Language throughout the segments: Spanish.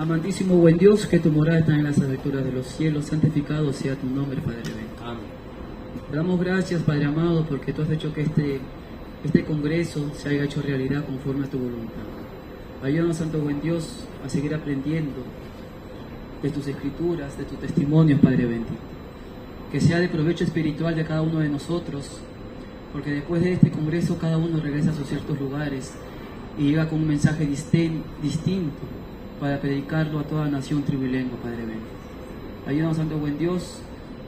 Amantísimo buen Dios, que tu morada está en las alturas de los cielos, santificado sea tu nombre, Padre bendito. Amén. Te damos gracias, Padre amado, porque tú has hecho que este congreso se haya hecho realidad conforme a tu voluntad. Ayúdanos, Santo buen Dios, a seguir aprendiendo de tus escrituras, de tus testimonios, Padre bendito. Que sea de provecho espiritual de cada uno de nosotros, porque después de este congreso cada uno regresa a sus ciertos lugares y llega con un mensaje distinto para predicarlo a toda nación tribilingüe, Padre bendito. Ayúdanos, Santo buen Dios,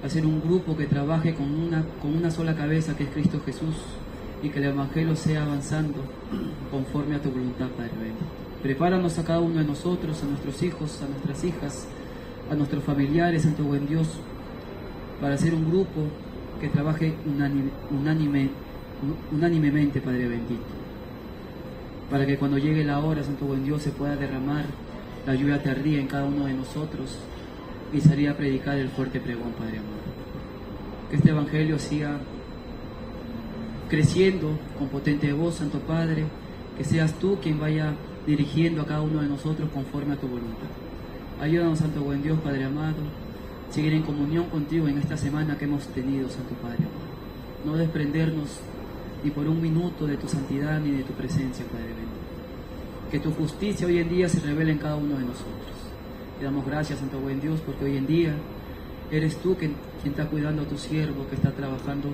a ser un grupo que trabaje con una sola cabeza, que es Cristo Jesús, y que el Evangelio sea avanzando conforme a tu voluntad, Padre bendito. Prepáranos a cada uno de nosotros, a nuestros hijos, a nuestras hijas, a nuestros familiares, Santo buen Dios, para ser un grupo que trabaje unánimemente, Padre bendito, para que cuando llegue la hora, Santo buen Dios, se pueda derramar la lluvia tardía en cada uno de nosotros y salir a predicar el fuerte pregón, Padre amado. Que este Evangelio siga creciendo con potente voz, Santo Padre, que seas tú quien vaya dirigiendo a cada uno de nosotros conforme a tu voluntad. Ayúdanos, Santo buen Dios, Padre amado, seguir en comunión contigo en esta semana que hemos tenido, Santo Padre amado. No desprendernos ni por un minuto de tu santidad ni de tu presencia, Padre bendito. Que tu justicia hoy en día se revele en cada uno de nosotros. Te damos gracias, Santo buen Dios, porque hoy en día eres tú quien está cuidando a tu siervo, que está trabajando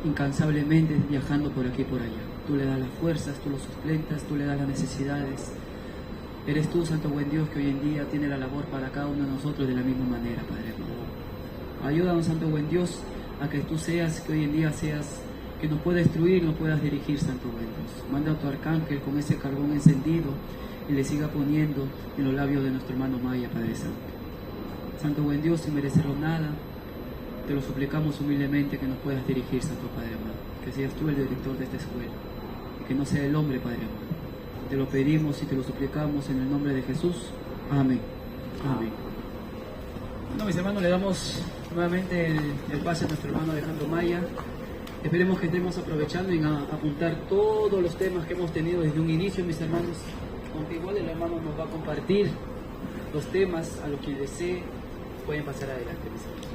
incansablemente, viajando por aquí y por allá. Tú le das las fuerzas, tú lo sustentas, tú le das las necesidades. Eres tú, Santo buen Dios, que hoy en día tiene la labor para cada uno de nosotros de la misma manera, Padre amado. Ayúdanos, Santo buen Dios, a que tú seas, que hoy en día seas, que nos puedas instruir, nos puedas dirigir, Santo buen Dios. Manda a tu arcángel con ese carbón encendido y le siga poniendo en los labios de nuestro hermano Maya, Padre Santo. Santo buen Dios, sin merecerlo nada, te lo suplicamos humildemente que nos puedas dirigir, Santo Padre amado. Que seas tú el director de esta escuela y que no sea el hombre, Padre amado. Te lo pedimos y te lo suplicamos en el nombre de Jesús. Amén. Amén. Bueno, mis hermanos, le damos nuevamente el pase a nuestro hermano Alejandro Maya. Esperemos que estemos aprovechando en apuntar todos los temas que hemos tenido desde un inicio, mis hermanos. Aunque igual el hermano nos va a compartir los temas, a los que desee pueden pasar adelante, mis hermanos.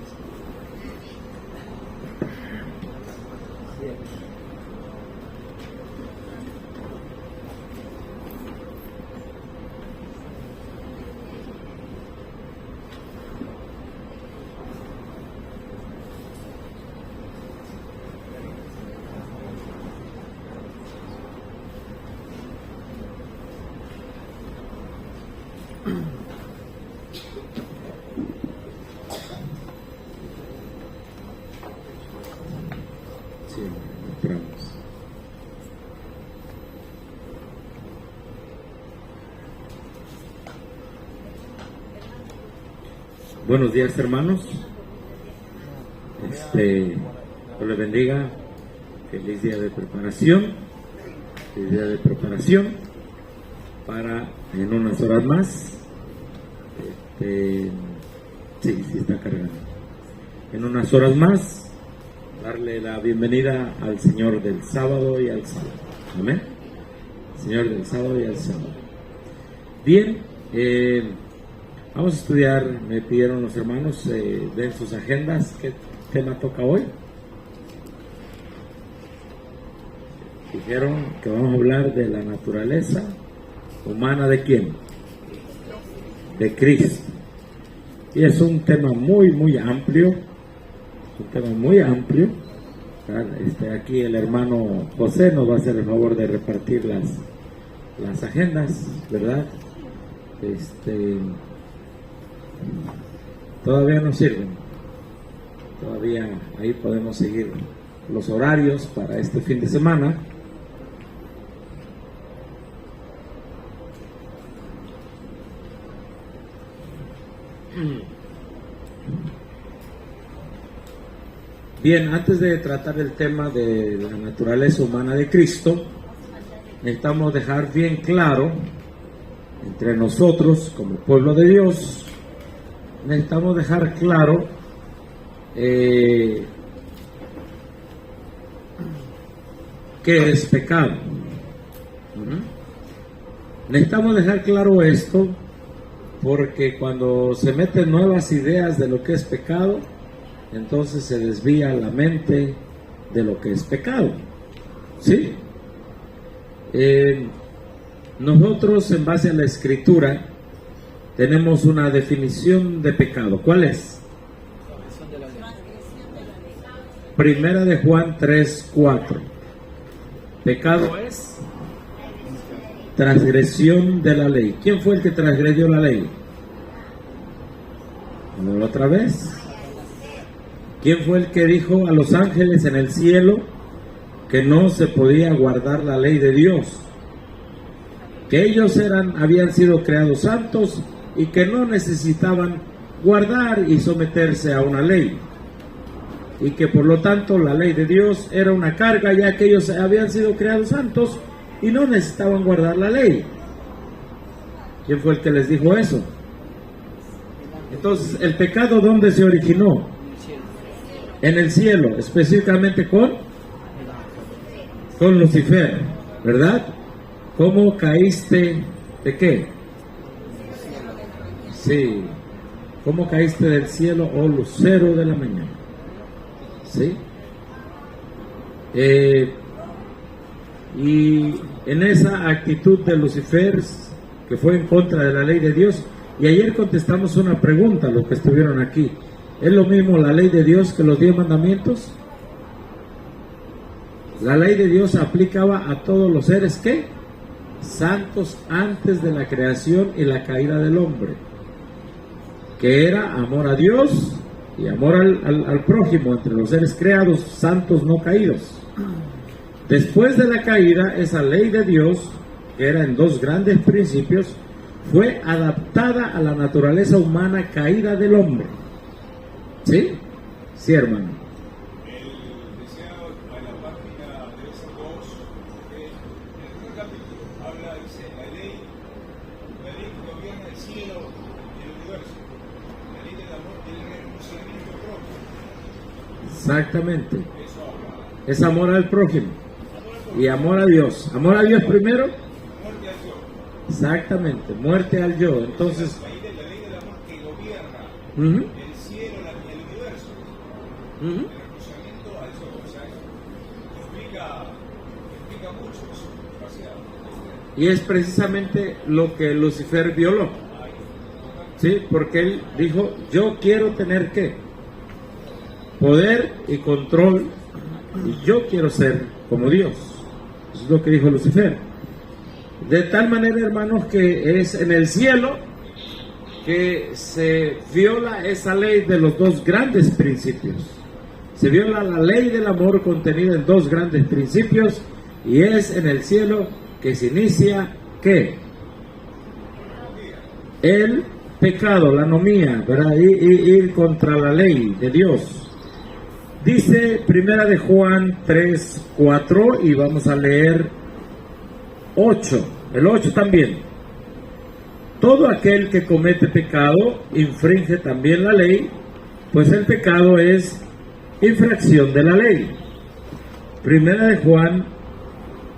Buenos días, hermanos. Dios les bendiga. Feliz día de preparación. Feliz día de preparación para en unas horas más. Sí está cargando. En unas horas más darle la bienvenida al Señor del sábado y al sábado. Amén. Señor del sábado y al sábado. Bien. Vamos a estudiar, me pidieron los hermanos, den sus agendas, ¿qué tema toca hoy? Dijeron que vamos a hablar de la naturaleza humana ¿de quién? De Cristo. Y es un tema muy amplio, Aquí el hermano José nos va a hacer el favor de repartir las agendas, ¿verdad? Todavía no sirven, todavía ahí podemos seguir los horarios para este fin de semana. Bien, antes de tratar el tema de la naturaleza humana de Cristo, necesitamos dejar bien claro entre nosotros como pueblo de Dios, necesitamos dejar claro qué es pecado. Necesitamos dejar claro esto porque cuando se meten nuevas ideas de lo que es pecado, entonces se desvía la mente de lo que es pecado. ¿Sí? Nosotros, en base a la Escritura, tenemos una definición de pecado. ¿Cuál es? Primera de Juan 3:4. Pecado es transgresión de la ley. ¿Quién fue el que transgredió la ley? ¿No otra vez? ¿Quién fue el que dijo a los ángeles en el cielo que no se podía guardar la ley de Dios? Que ellos habían sido creados santos y que no necesitaban guardar y someterse a una ley, y que por lo tanto la ley de Dios era una carga, ya que ellos habían sido creados santos y no necesitaban guardar la ley. ¿Quién fue el que les dijo eso? Entonces, ¿el pecado dónde se originó? En el cielo, específicamente con Lucifer, ¿verdad? ¿Cómo caíste de qué? Sí. ¿Cómo caíste del cielo, oh lucero de la mañana? ¿Sí? Y en esa actitud de Lucifer, que fue en contra de la ley de Dios, y ayer contestamos una pregunta a los que estuvieron aquí. ¿Es lo mismo la ley de Dios que los 10 mandamientos? La ley de Dios aplicaba a todos los seres, ¿qué? Santos antes de la creación y la caída del hombre, que era amor a Dios y amor al prójimo, entre los seres creados, santos no caídos. Después de la caída, esa ley de Dios, que era en 2 grandes principios, fue adaptada a la naturaleza humana caída del hombre. ¿Sí? Sí, hermano. El deseado a la página de esos 2, en el primer capítulo habla, dice, la ley que gobierna el cielo y el universo, la ley del amor y el renunciamiento propio. Exactamente. Es amor al prójimo y amor a Dios. Amor a Dios primero. Muerte al yo. Exactamente, muerte al yo. Entonces, La ley del amor que gobierna el cielo y el universo. El renunciamiento al yo. O sea, explica mucho eso, demasiado. y es precisamente lo que Lucifer violó. ¿Sí? Porque él dijo, yo quiero tener ¿qué? Poder y control, y yo quiero ser como Dios. Eso es lo que dijo Lucifer. De tal manera, hermanos, que es en el cielo que se viola esa ley de los 2 grandes principios. Se viola la ley del amor contenida en 2 grandes principios, y es en el cielo que se inicia ¿qué? El pecado, la anomía, ¿verdad? Ir contra la ley de Dios. Dice Primera de Juan 3:4, y vamos a leer 8, el 8 también. Todo aquel que comete pecado infringe también la ley, pues el pecado es infracción de la ley. Primera de Juan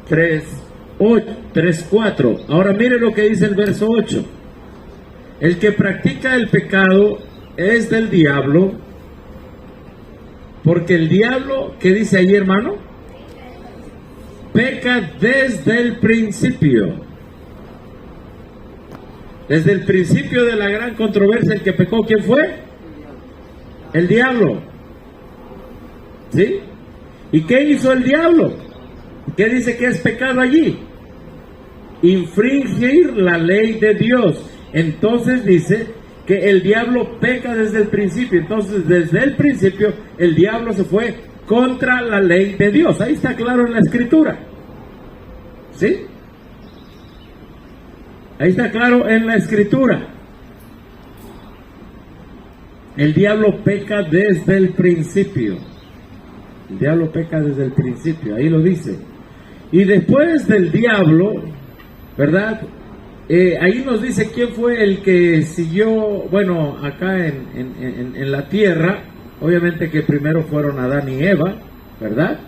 3:4. Ahora mire lo que dice el verso 8. El que practica el pecado es del diablo, porque el diablo, ¿qué dice ahí, hermano? Peca desde el principio. Desde el principio de la gran controversia, el que pecó, ¿quién fue? El diablo. ¿Sí? ¿Y qué hizo el diablo? ¿Qué dice que es pecado allí? Infringir la ley de Dios. Entonces dice que el diablo peca desde el principio. Entonces, desde el principio, el diablo se fue contra la ley de Dios. Ahí está claro en la Escritura. ¿Sí? Ahí está claro en la Escritura. El diablo peca desde el principio. El diablo peca desde el principio. Ahí lo dice. Y después del diablo, ¿verdad? Ahí nos dice quién fue el que siguió, bueno, acá en la tierra. Obviamente que primero fueron Adán y Eva, ¿verdad?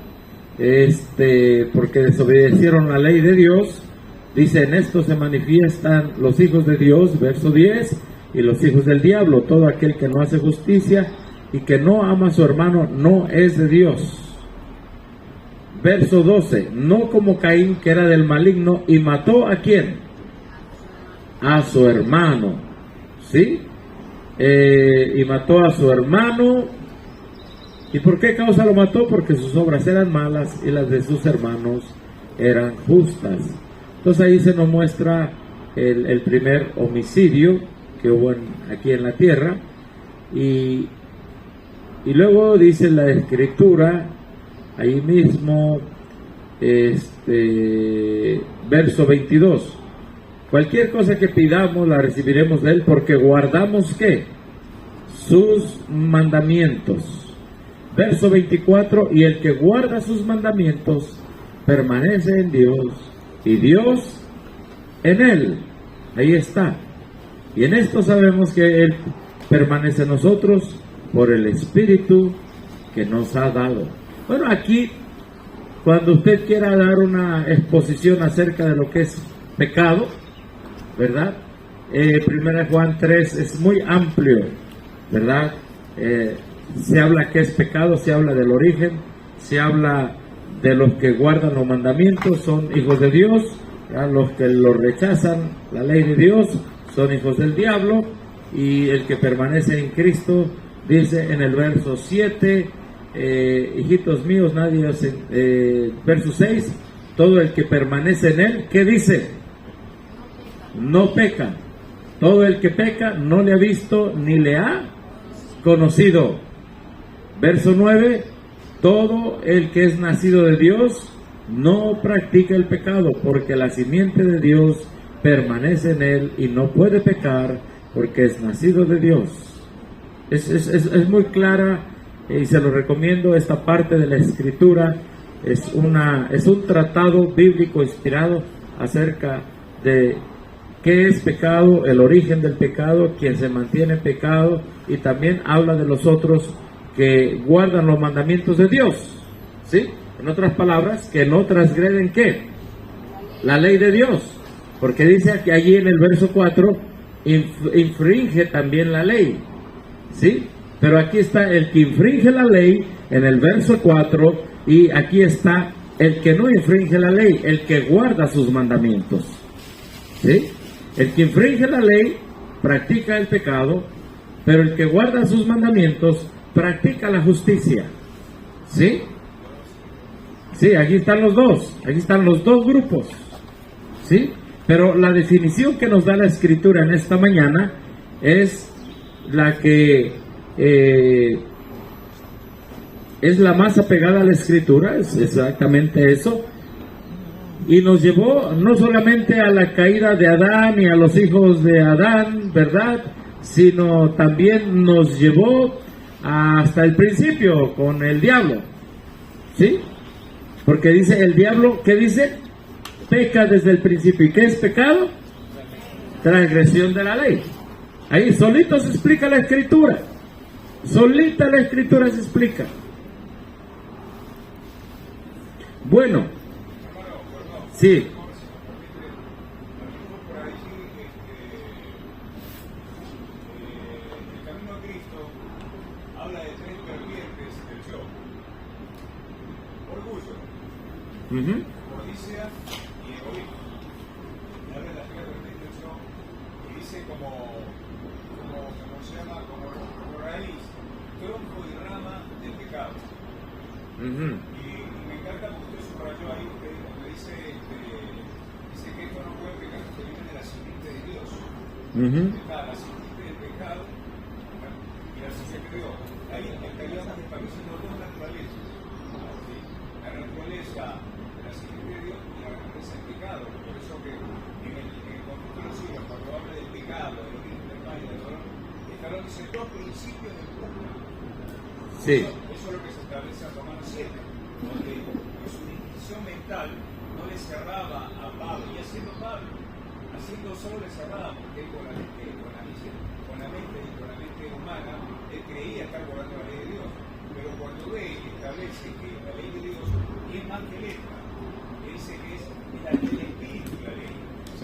Porque desobedecieron la ley de Dios. Dice, en esto se manifiestan los hijos de Dios, verso 10, y los hijos del diablo. Todo aquel que no hace justicia y que no ama a su hermano no es de Dios. Verso 12, no como Caín, que era del maligno y mató ¿a quién? A su hermano, ¿sí? Y mató a su hermano. ¿Y por qué causa lo mató? Porque sus obras eran malas y las de sus hermanos eran justas. Entonces ahí se nos muestra el primer homicidio que hubo aquí en la tierra. Y luego dice la Escritura, ahí mismo, verso 22, cualquier cosa que pidamos la recibiremos de Él, porque guardamos ¿qué? Sus mandamientos. Verso 24, y el que guarda sus mandamientos permanece en Dios y Dios en él. Ahí está. Y en esto sabemos que Él permanece en nosotros por el Espíritu que nos ha dado. Bueno, aquí, cuando usted quiera dar una exposición acerca de lo que es pecado, ¿verdad? 1 Juan 3 es muy amplio, ¿verdad? Se habla que es pecado, se habla del origen, se habla de los que guardan los mandamientos, son hijos de Dios, ¿verdad? Los que lo rechazan, la ley de Dios, son hijos del diablo, y el que permanece en Cristo, dice en el verso 7, hijitos míos, nadie os, verso 6, todo el que permanece en Él, ¿qué dice? No peca. Todo el que peca no le ha visto ni le ha conocido. Verso 9, todo el que es nacido de Dios no practica el pecado, porque la simiente de Dios permanece en él y no puede pecar porque es nacido de Dios. Es muy clara y se lo recomiendo. Esta parte de la Escritura es un tratado bíblico inspirado acerca de qué es pecado, el origen del pecado, quien se mantiene en pecado, y también habla de los otros que guardan los mandamientos de Dios, ¿sí? En otras palabras, que no transgreden ¿qué? La ley de Dios, porque dice que allí en el verso 4 infringe también la ley, ¿sí? Pero aquí está el que infringe la ley en el verso 4, y aquí está el que no infringe la ley, el que guarda sus mandamientos, ¿sí? El que infringe la ley practica el pecado, pero el que guarda sus mandamientos practica la justicia, ¿sí? Sí, aquí están los dos grupos, ¿sí? Pero la definición que nos da la Escritura en esta mañana es la que es la más apegada a la Escritura, es exactamente eso, y nos llevó no solamente a la caída de Adán y a los hijos de Adán, ¿verdad? Sino también nos llevó hasta el principio con el diablo, ¿sí? Porque dice el diablo, ¿qué dice? Peca desde el principio. ¿Y qué es pecado? Transgresión de la ley. Ahí solito se explica la Escritura. Solita la Escritura se explica. Bueno, sí. Codicia y egoísmo. Habla de la figura de la intención y dice como se llama, como raíz, tronco y rama del pecado. Y me encanta porque usted subrayó ahí, donde dice que esto no puede pecar, que viene de la simiente de Dios. La simiente del pecado y la simiente de Dios. Ahí estamos estableciendo dos naturalezas. La naturaleza de la simiente de Dios y la naturaleza del pecado. Por eso que en el contexto de los siglos, cuando habla del pecado, del origen del mal y del dolor, está hablando de dos principios del mundo. Sí. Eso es lo que se establece en Romanos 7, donde su distinción mental no le cerraba a Pablo, y haciendo Pablo, haciendo solo le cerraba, porque él con la mente y con la mente humana, él creía estar guardando la ley de Dios. Pero cuando ve y establece que la ley de Dios es más que letra, que dice que es la del espíritu la ley,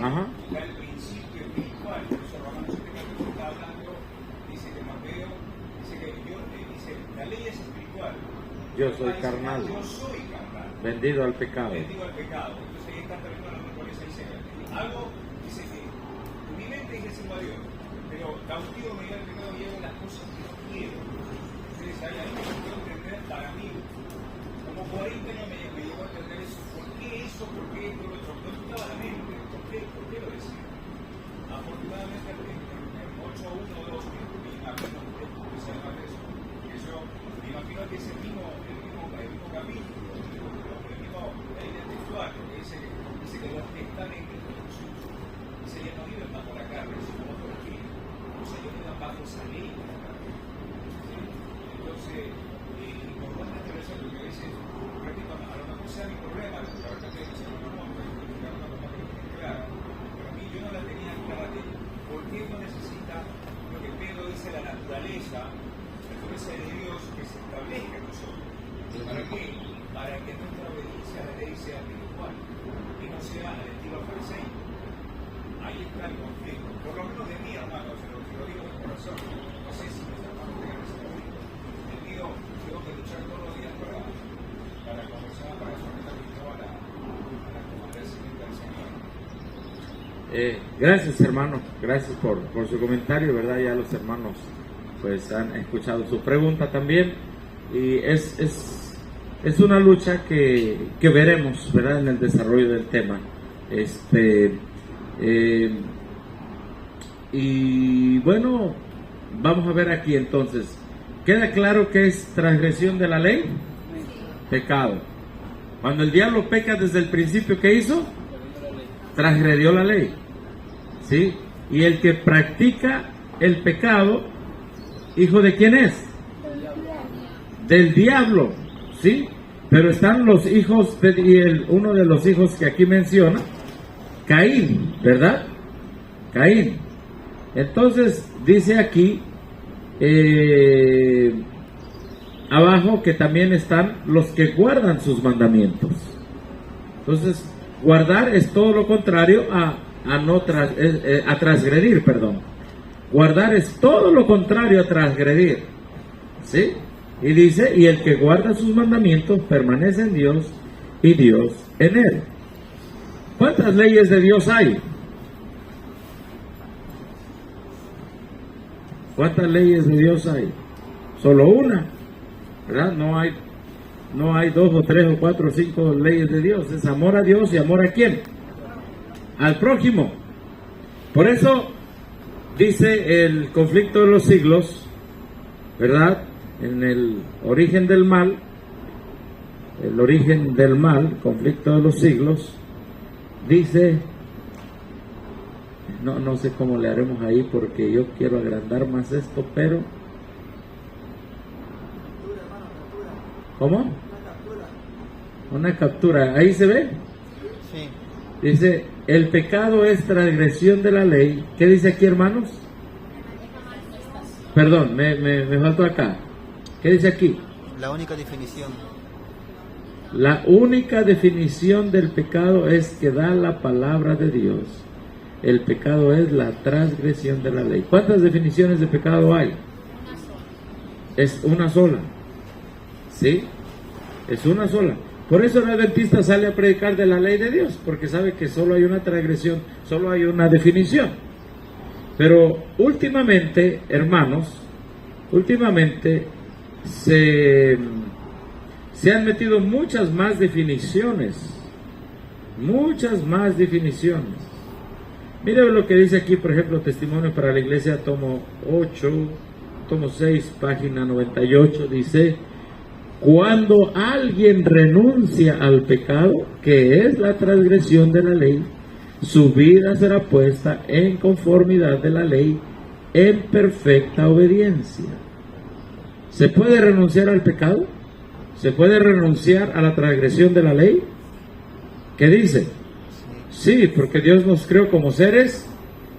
Ajá. Está el principio espiritual. Por eso Romanos 7 capítulo está hablando, dice que Mateo, dice que dice, la ley es espiritual. Yo soy carnal. Yo soy carnal. Vendido al pecado. Vendido al pecado. Entonces ahí está terminando la memoria, dice algo, dice que mi mente es el sirvo a Dios, pero cautivo me lleva el pecado y hago las cosas que no quiero. Entonces hay algo que puedo entender para mí. Como 40 años me llevó a entender eso. ¿Por qué eso? ¿Por qué esto? Lo otro? No estaba la mente. ¿Por qué lo decía? Afortunadamente en 8.1.2 me imagino que empecé a hablar de eso. Que yo me imagino que es el mismo capítulo, el mismo línea textual, porque dice que los que están en Cristo Jesús, dice ya no viven bajo la carne, sino bajo el Espíritu. O sea, ellos viven bajo esa ley de la carne. ¿Sí? Entonces, importante establecer lo que a veces, repito, a lo mejor sea mi problema, la verdad que dice no, pero una cosa que no clara. Pero a mí yo no la tenía clara de por qué uno necesita lo que Pedro dice, la naturaleza de Dios que se establezca en nosotros. ¿Para qué? Para que nuestra obediencia a la ley sea espiritual y no sea al estilo fariseo. Ahí está el conflicto. Por lo menos de mí, hermano, se lo digo de corazón. No sé si mis hermanos tengan ese conflicto. El mío, tengo que luchar todos los días para conversar, para someter mi a la comandamiento del Señor. Gracias, hermano. Gracias por su comentario, ¿verdad? Ya los hermanos pues han escuchado su pregunta también, y es una lucha que veremos, ¿verdad?, en el desarrollo del tema. Y bueno, vamos a ver aquí entonces. ¿Queda claro que es transgresión de la ley? Pecado. Cuando el diablo peca desde el principio, ¿qué hizo? Transgredió la ley. ¿Sí? Y el que practica el pecado, ¿hijo de quién es? Del diablo, ¿sí? Pero están los hijos, uno de los hijos que aquí menciona, Caín, ¿verdad? Caín. Entonces, dice aquí, abajo, que también están los que guardan sus mandamientos. Entonces, guardar es todo lo contrario a transgredir, perdón. Guardar es todo lo contrario a transgredir, ¿sí? Y dice, y el que guarda sus mandamientos permanece en Dios y Dios en él. ¿Cuántas leyes de Dios hay? ¿Cuántas leyes de Dios hay? Solo una, ¿verdad? No hay 2 o 3 o 4 o 5 leyes de Dios. Es amor a Dios y amor a ¿quién? Al prójimo. Por eso dice el conflicto de los siglos, ¿verdad? En el origen del mal, conflicto de los siglos, dice, no sé cómo le haremos ahí porque yo quiero agrandar más esto, pero ¿cómo? Una captura, ¿ahí se ve? Sí. Dice, el pecado es transgresión de la ley. ¿Qué dice aquí, hermanos? Perdón, me faltó acá. ¿Qué dice aquí? La única definición. La única definición del pecado es que da la palabra de Dios. El pecado es la transgresión de la ley. ¿Cuántas definiciones de pecado hay? Es una sola. ¿Sí? Es una sola. Por eso el adventista sale a predicar de la ley de Dios, porque sabe que solo hay una transgresión, solo hay una definición. Pero últimamente, hermanos, se han metido muchas más definiciones. Mire lo que dice aquí, por ejemplo, Testimonio para la Iglesia, tomo 6, página 98, dice: cuando alguien renuncia al pecado, que es la transgresión de la ley, su vida será puesta en conformidad de la ley, en perfecta obediencia. ¿Se puede renunciar al pecado? ¿Se puede renunciar a la transgresión de la ley? ¿Qué dice? Sí, porque Dios nos creó como seres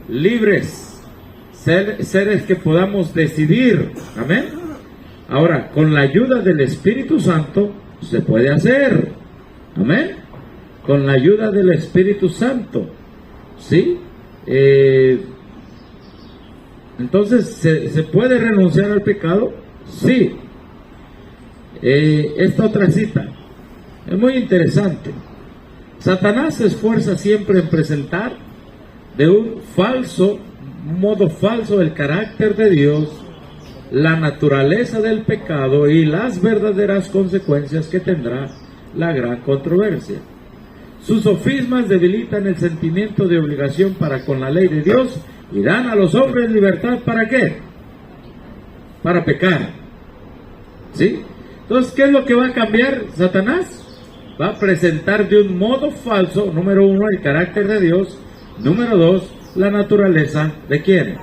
libres, seres que podamos decidir. Amén. Ahora, con la ayuda del Espíritu Santo se puede hacer. Amén. Con la ayuda del Espíritu Santo. ¿sí? Entonces, ¿se puede renunciar al pecado? Sí. Esta otra cita es muy interesante. Satanás se esfuerza siempre en presentar de un modo falso el carácter de Dios, la naturaleza del pecado y las verdaderas consecuencias que tendrá la gran controversia. Sus sofismas debilitan el sentimiento de obligación para con la ley de Dios y dan a los hombres libertad, ¿para qué? Para pecar. ¿Sí? Entonces, ¿qué es lo que va a cambiar Satanás? Va a presentar de un modo falso, número uno, el carácter de Dios, número dos, la naturaleza ¿de quién?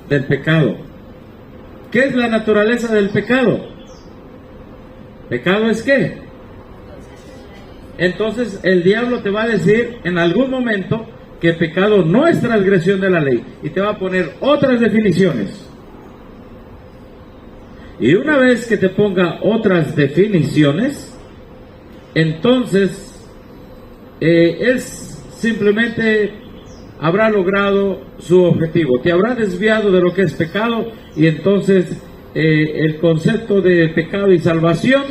Del pecado. ¿Qué es la naturaleza del pecado? ¿Pecado es qué? Entonces el diablo te va a decir en algún momento que pecado no es transgresión de la ley y te va a poner otras definiciones. Y una vez que te ponga otras definiciones, entonces él simplemente habrá logrado su objetivo, te habrá desviado de lo que es pecado y entonces el concepto de pecado y salvación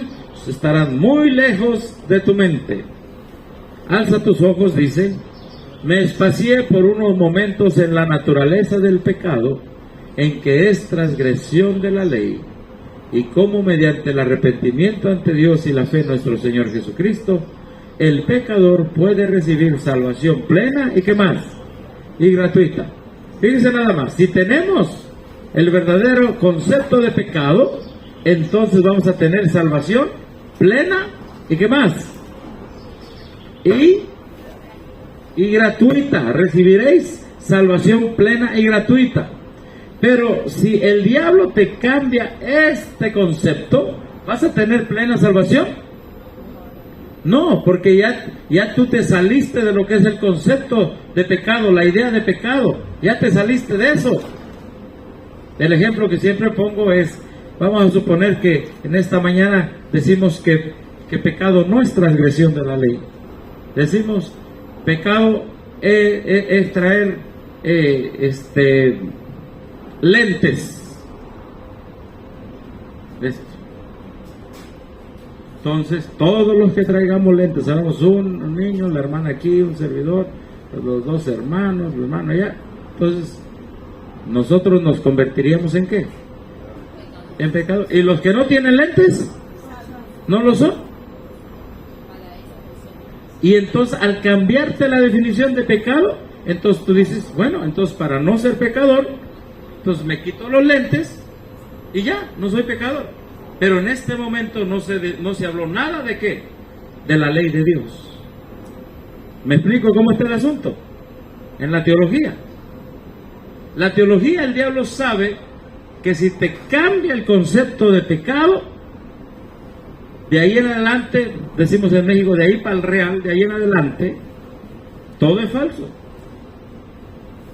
estarán muy lejos de tu mente. Alza tus ojos, dice: me espacié por unos momentos en la naturaleza del pecado, en que es transgresión de la ley, y cómo mediante el arrepentimiento ante Dios y la fe en nuestro Señor Jesucristo, el pecador puede recibir salvación plena y ¿qué más? Y gratuita. Fíjense nada más, si tenemos el verdadero concepto de pecado, entonces vamos a tener salvación plena y ¿qué más? Y gratuita. Recibiréis salvación plena y gratuita. Pero si el diablo te cambia este concepto, ¿vas a tener plena salvación? No, porque ya tú te saliste de lo que es el concepto de pecado, la idea de pecado. Ya te saliste de eso. El ejemplo que siempre pongo es, vamos a suponer que en esta mañana decimos que pecado no es transgresión de la ley. Decimos, pecado es traer lentes. Entonces, todos los que traigamos lentes, sabemos un niño, la hermana aquí, un servidor, los dos hermanos, el hermano allá. Entonces, nosotros nos convertiríamos ¿en qué? En pecado. ¿Y los que no tienen lentes? ¿No lo son? Y entonces, al cambiarte la definición de pecado, entonces tú dices, bueno, entonces para no ser pecador, entonces me quito los lentes y ya, no soy pecador. Pero en este momento no se habló nada de qué, de la ley de Dios. ¿Me explico cómo está el asunto? En la teología. La teología, el diablo sabe que si te cambia el concepto de pecado, de ahí en adelante, decimos en México, de ahí para el real, de ahí en adelante, todo es falso.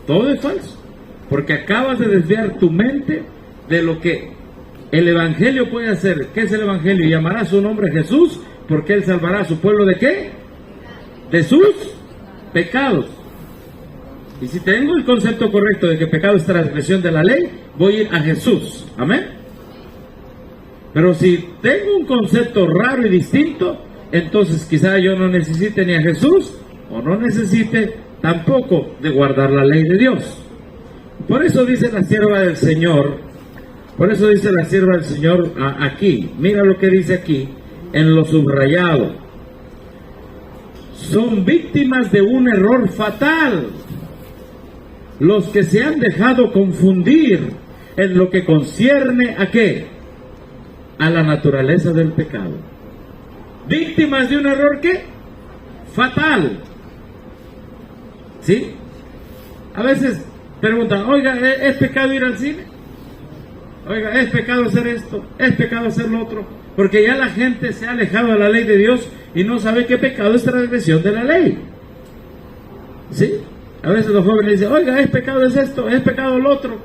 Todo es falso. Porque acabas de desviar tu mente de lo que el Evangelio puede hacer. ¿Qué es el Evangelio? Llamará su nombre Jesús, porque Él salvará a su pueblo ¿de qué? De sus pecados. Y si tengo el concepto correcto de que pecado es transgresión de la ley, voy a ir a Jesús. Amén. Pero si tengo un concepto raro y distinto, entonces quizá yo no necesite ni a Jesús, o no necesite tampoco de guardar la ley de Dios. Por eso dice la sierva del Señor, aquí, mira lo que dice aquí, en lo subrayado. Son víctimas de un error fatal los que se han dejado confundir en lo que concierne ¿a qué? A la naturaleza del pecado. Víctimas de un error ¿qué? Fatal. ¿Sí? A veces preguntan, oiga, ¿es pecado ir al cine? Oiga, ¿es pecado hacer esto? ¿Es pecado hacer lo otro? Porque ya la gente se ha alejado de la ley de Dios y no sabe qué pecado es transgresión de la ley. ¿Sí? A veces los jóvenes dicen, oiga, ¿es pecado es esto? ¿Es pecado lo otro?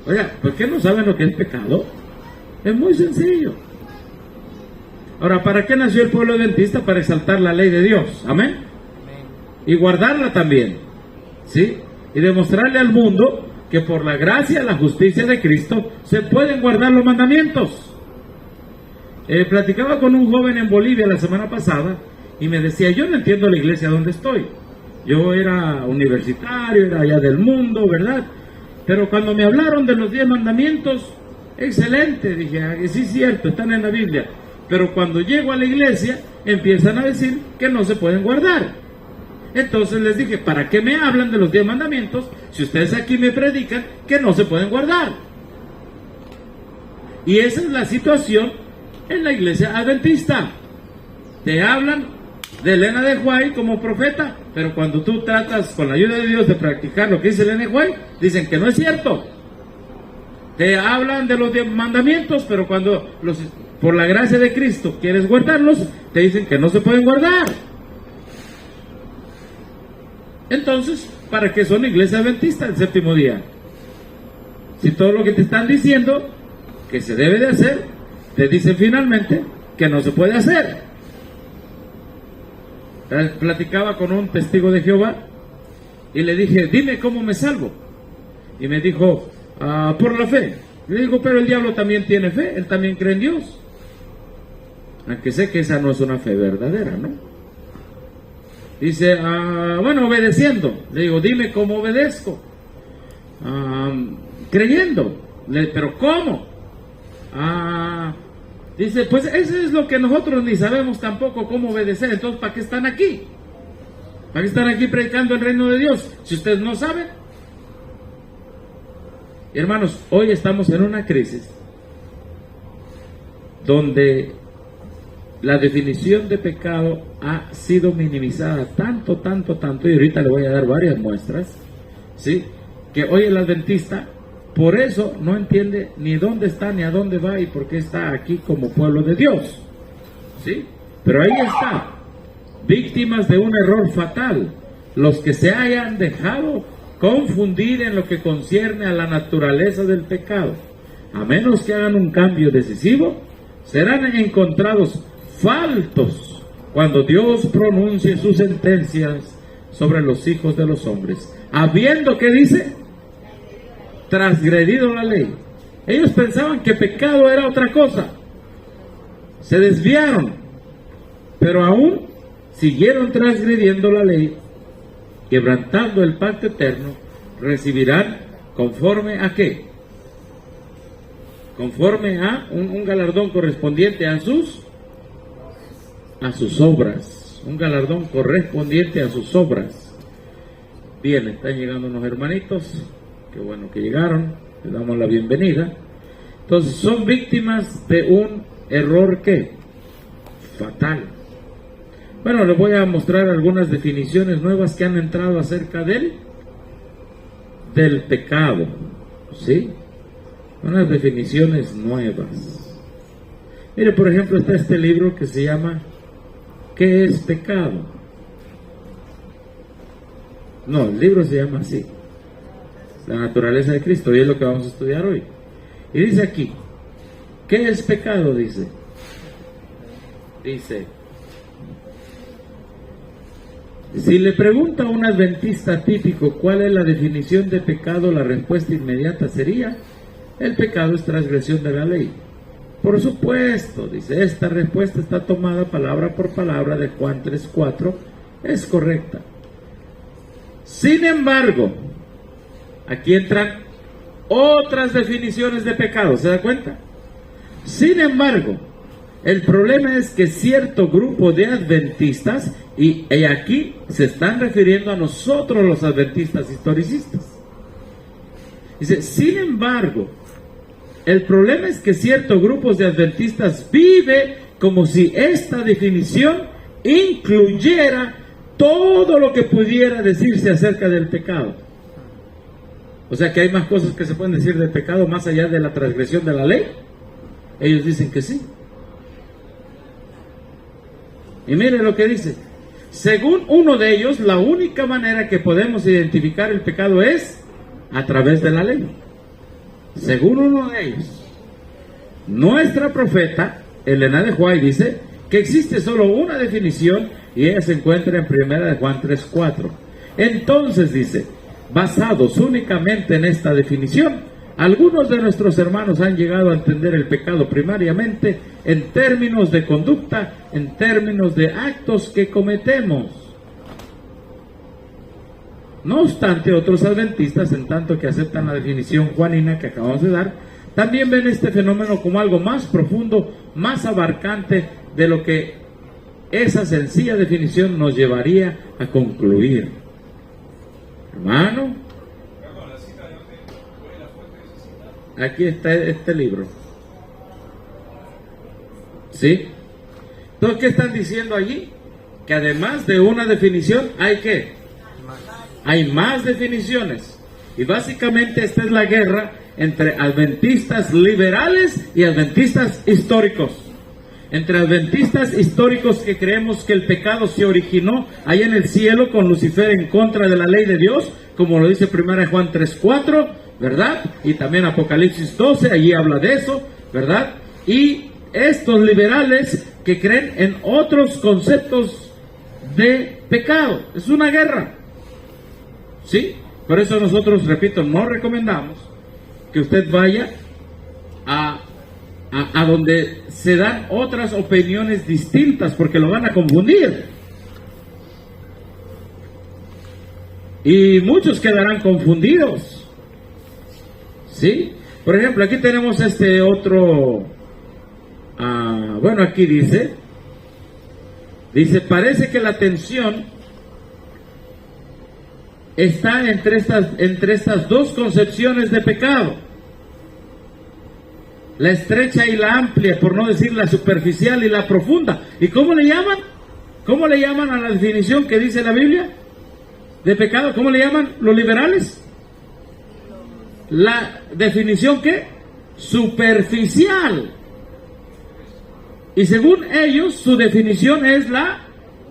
Oiga, ¿por qué no saben lo que es pecado? Es muy sencillo. Ahora, ¿para qué nació el pueblo adventista? Para exaltar la ley de Dios. Amén. Y guardarla también. ¿sí? Y demostrarle al mundo que por la gracia y la justicia de Cristo se pueden guardar los mandamientos. Platicaba con un joven en Bolivia la semana pasada y me decía, yo no entiendo la iglesia donde estoy. Yo era universitario, era allá del mundo, ¿verdad? Pero cuando me hablaron de los 10 mandamientos, excelente, dije, sí es cierto, están en la Biblia. Pero cuando llego a la iglesia, empiezan a decir que no se pueden guardar. Entonces les dije, ¿para qué me hablan de los 10 mandamientos si ustedes aquí me predican que no se pueden guardar? Y esa es la situación en la iglesia adventista. Te hablan de Elena de White como profeta, pero cuando tú tratas con la ayuda de Dios de practicar lo que dice Elena de White, dicen que no es cierto. Te hablan de los 10 mandamientos, pero cuando por la gracia de Cristo quieres guardarlos, te dicen que no se pueden guardar. Entonces, ¿para qué son iglesia adventista el séptimo día? Si todo lo que te están diciendo que se debe de hacer, te dicen finalmente que no se puede hacer. Platicaba con un testigo de Jehová y le dije, dime cómo me salvo. Y me dijo, por la fe. Le digo, pero el diablo también tiene fe, él también cree en Dios. Aunque sé que esa no es una fe verdadera, ¿no? Dice, bueno, obedeciendo. Le digo, dime cómo obedezco. Creyendo. Pero ¿cómo? Dice, pues eso es lo que nosotros ni sabemos tampoco cómo obedecer. Entonces, ¿para qué están aquí? ¿Para qué están aquí predicando el reino de Dios? Si ustedes no saben. Hermanos, hoy estamos en una crisis donde la definición de pecado ha sido minimizada tanto, y ahorita le voy a dar varias muestras, ¿sí? Que hoy el adventista, por eso no entiende ni dónde está, ni a dónde va, y por qué está aquí como pueblo de Dios, ¿sí? Pero ahí está, víctimas de un error fatal, los que se hayan dejado confundir en lo que concierne a la naturaleza del pecado. A menos que hagan un cambio decisivo, serán encontrados faltos cuando Dios pronuncie sus sentencias sobre los hijos de los hombres, habiendo, ¿qué dice? Transgredido la ley. Ellos pensaban que pecado era otra cosa, se desviaron, pero aún siguieron transgrediendo la ley, quebrantando el pacto eterno. Recibirán conforme a ¿qué? Conforme a un galardón correspondiente a sus obras, un galardón correspondiente a sus obras. Bien, están llegando unos hermanitos, qué bueno que llegaron, les damos la bienvenida. Entonces, son víctimas de un error ¿qué? Fatal. Bueno, les voy a mostrar algunas definiciones nuevas que han entrado acerca del pecado, ¿sí? Unas definiciones nuevas. Mire, por ejemplo, está este libro que se llama ¿Qué es pecado? No, el libro se llama así, La naturaleza de Cristo, y es lo que vamos a estudiar hoy. Y dice aquí, ¿qué es pecado? Dice, si le pregunta a un adventista típico cuál es la definición de pecado, la respuesta inmediata sería, el pecado es transgresión de la ley. Por supuesto, dice, esta respuesta está tomada palabra por palabra de Juan 3:4, es correcta. Sin embargo, aquí entran otras definiciones de pecado, ¿se da cuenta? Sin embargo, el problema es que cierto grupo de adventistas, y aquí se están refiriendo a nosotros los adventistas historicistas, dice, sin embargo, el problema es que cierto grupo de adventistas vive como si esta definición incluyera todo lo que pudiera decirse acerca del pecado. O sea que hay más cosas que se pueden decir del pecado más allá de la transgresión de la ley. Ellos dicen que sí. Y mire lo que dice. Según uno de ellos, la única manera que podemos identificar el pecado es a través de la ley. Según uno de ellos, nuestra profeta Elena de White dice que existe solo una definición y ella se encuentra en 1 Juan 3:4. Entonces dice, basados únicamente en esta definición, algunos de nuestros hermanos han llegado a entender el pecado primariamente en términos de conducta, en términos de actos que cometemos. No obstante, otros adventistas, en tanto que aceptan la definición juanina que acabamos de dar, también ven este fenómeno como algo más profundo, más abarcante de lo que esa sencilla definición nos llevaría a concluir. Hermano, aquí está este libro. ¿Sí? Entonces, ¿qué están diciendo allí? Que además de una definición, ¿hay qué? Hay más definiciones. Y básicamente esta es la guerra entre adventistas liberales y adventistas históricos. Entre adventistas históricos que creemos que el pecado se originó allá en el cielo con Lucifer en contra de la ley de Dios, como lo dice 1 Juan 3:4, ¿verdad? Y también Apocalipsis 12, allí habla de eso, ¿verdad? Y estos liberales que creen en otros conceptos de pecado. Es una guerra, ¿sí? Por eso nosotros, repito, no recomendamos que usted vaya a donde se dan otras opiniones distintas, porque lo van a confundir. Y muchos quedarán confundidos. ¿Sí? Por ejemplo, aquí tenemos este otro, bueno, aquí dice, parece que la tensión está entre estas dos concepciones de pecado. La estrecha y la amplia, por no decir la superficial y la profunda. ¿Y cómo le llaman? ¿Cómo le llaman a la definición que dice la Biblia de pecado? ¿Cómo le llaman los liberales? La definición ¿qué? Superficial. Y según ellos, su definición es la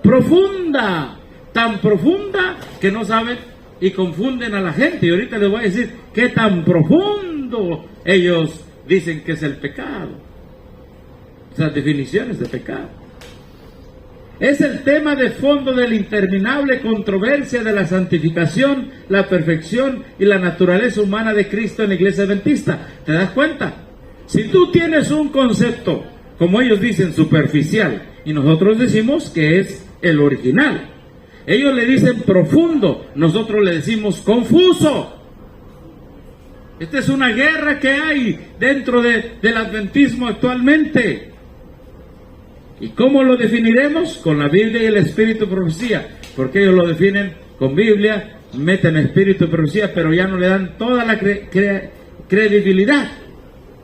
profunda. Tan profunda que no saben y confunden a la gente. Y ahorita les voy a decir qué tan profundo ellos dicen que es el pecado. Esas definiciones de pecado. Es el tema de fondo de la interminable controversia de la santificación, la perfección y la naturaleza humana de Cristo en la iglesia adventista. ¿Te das cuenta? Si tú tienes un concepto, como ellos dicen, superficial, y nosotros decimos que es el original. Ellos le dicen profundo, nosotros le decimos confuso. Esta es una guerra que hay dentro del adventismo actualmente. ¿Y cómo lo definiremos? Con la Biblia y el espíritu de profecía. Porque ellos lo definen con Biblia, meten espíritu de profecía, pero ya no le dan toda la credibilidad.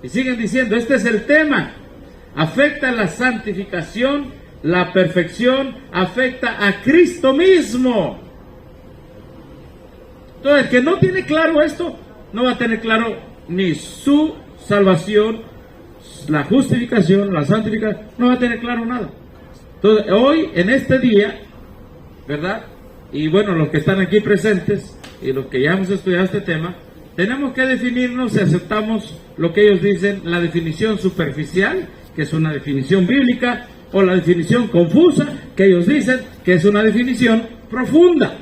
Y siguen diciendo, este es el tema. Afecta la santificación, la perfección, afecta a Cristo mismo. Entonces, el que no tiene claro esto, no va a tener claro ni su salvación, la justificación, la santificación, no va a tener claro nada. Entonces, hoy, en este día, ¿verdad? Y bueno, los que están aquí presentes y los que ya hemos estudiado este tema, tenemos que definirnos si aceptamos lo que ellos dicen, la definición superficial, que es una definición bíblica, o la definición confusa, que ellos dicen que es una definición profunda.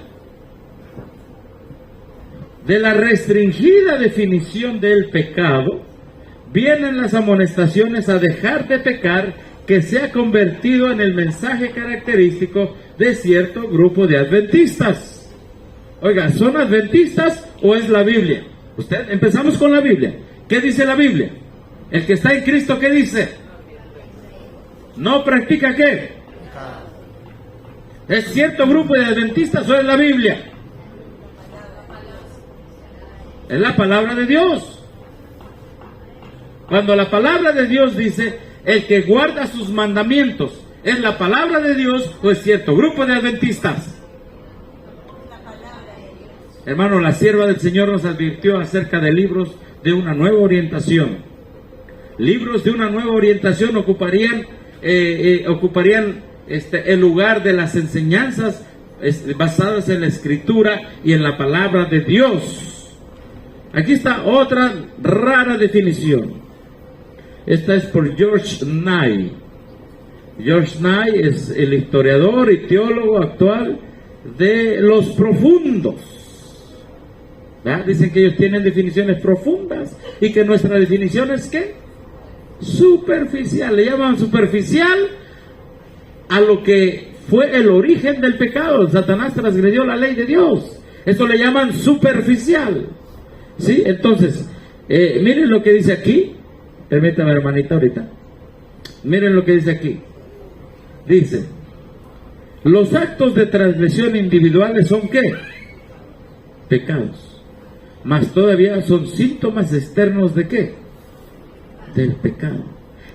De la restringida definición del pecado, vienen las amonestaciones a dejar de pecar, que se ha convertido en el mensaje característico de cierto grupo de adventistas. Oiga, ¿son adventistas o es la Biblia? Empezamos con la Biblia. ¿Qué dice la Biblia? El que está en Cristo, ¿qué dice? ¿No practica qué? ¿Es cierto grupo de adventistas o es la Biblia? Es la palabra de Dios. Cuando la palabra de Dios dice, el que guarda sus mandamientos, ¿es la palabra de Dios o es cierto grupo de adventistas? Hermano, la sierva del Señor nos advirtió acerca de libros de una nueva orientación. Libros de una nueva orientación ocuparían el lugar de las enseñanzas basadas en la Escritura y en la palabra de Dios. Aquí está otra rara definición. Esta es por George Nye. George Nye es el historiador y teólogo actual de los profundos. ¿verdad? Dicen que ellos tienen definiciones profundas y que nuestra definición es ¿qué? Superficial. Le llaman superficial a lo que fue el origen del pecado. Satanás transgredió la ley de Dios. Esto le llaman superficial. ¿Sí? Entonces, miren lo que dice aquí. Permítame, hermanita, ahorita. Miren lo que dice aquí. Dice, los actos de transgresión individuales son ¿qué? Pecados. Mas todavía son síntomas externos ¿de qué? Del pecado.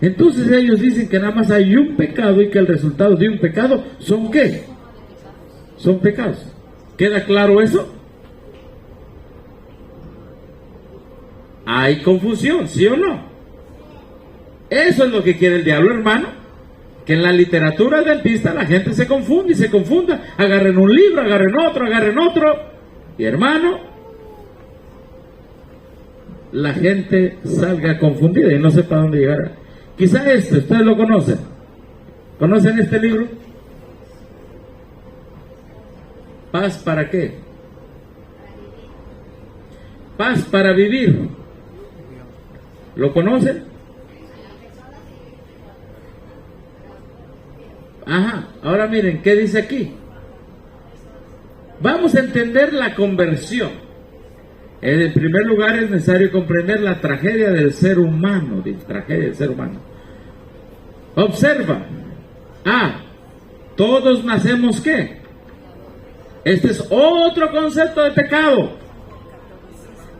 Entonces ellos dicen que nada más hay un pecado y que el resultado de un pecado son ¿qué? Son pecados. ¿Queda claro eso? Hay confusión, ¿sí o no? Eso es lo que quiere el diablo, hermano. Que en la literatura adventista la gente se confunde y se confunda. Agarren un libro, agarren otro. Y hermano, la gente salga confundida y no sepa dónde llegar. Quizá ustedes lo conocen. ¿Conocen este libro? ¿Paz para qué? Paz para vivir. ¿Lo conocen? Ajá, ahora miren, ¿qué dice aquí? Vamos a entender la conversión. En primer lugar es necesario comprender la tragedia del ser humano, tragedia del ser humano. Observa. Todos nacemos ¿qué? Este es otro concepto de pecado.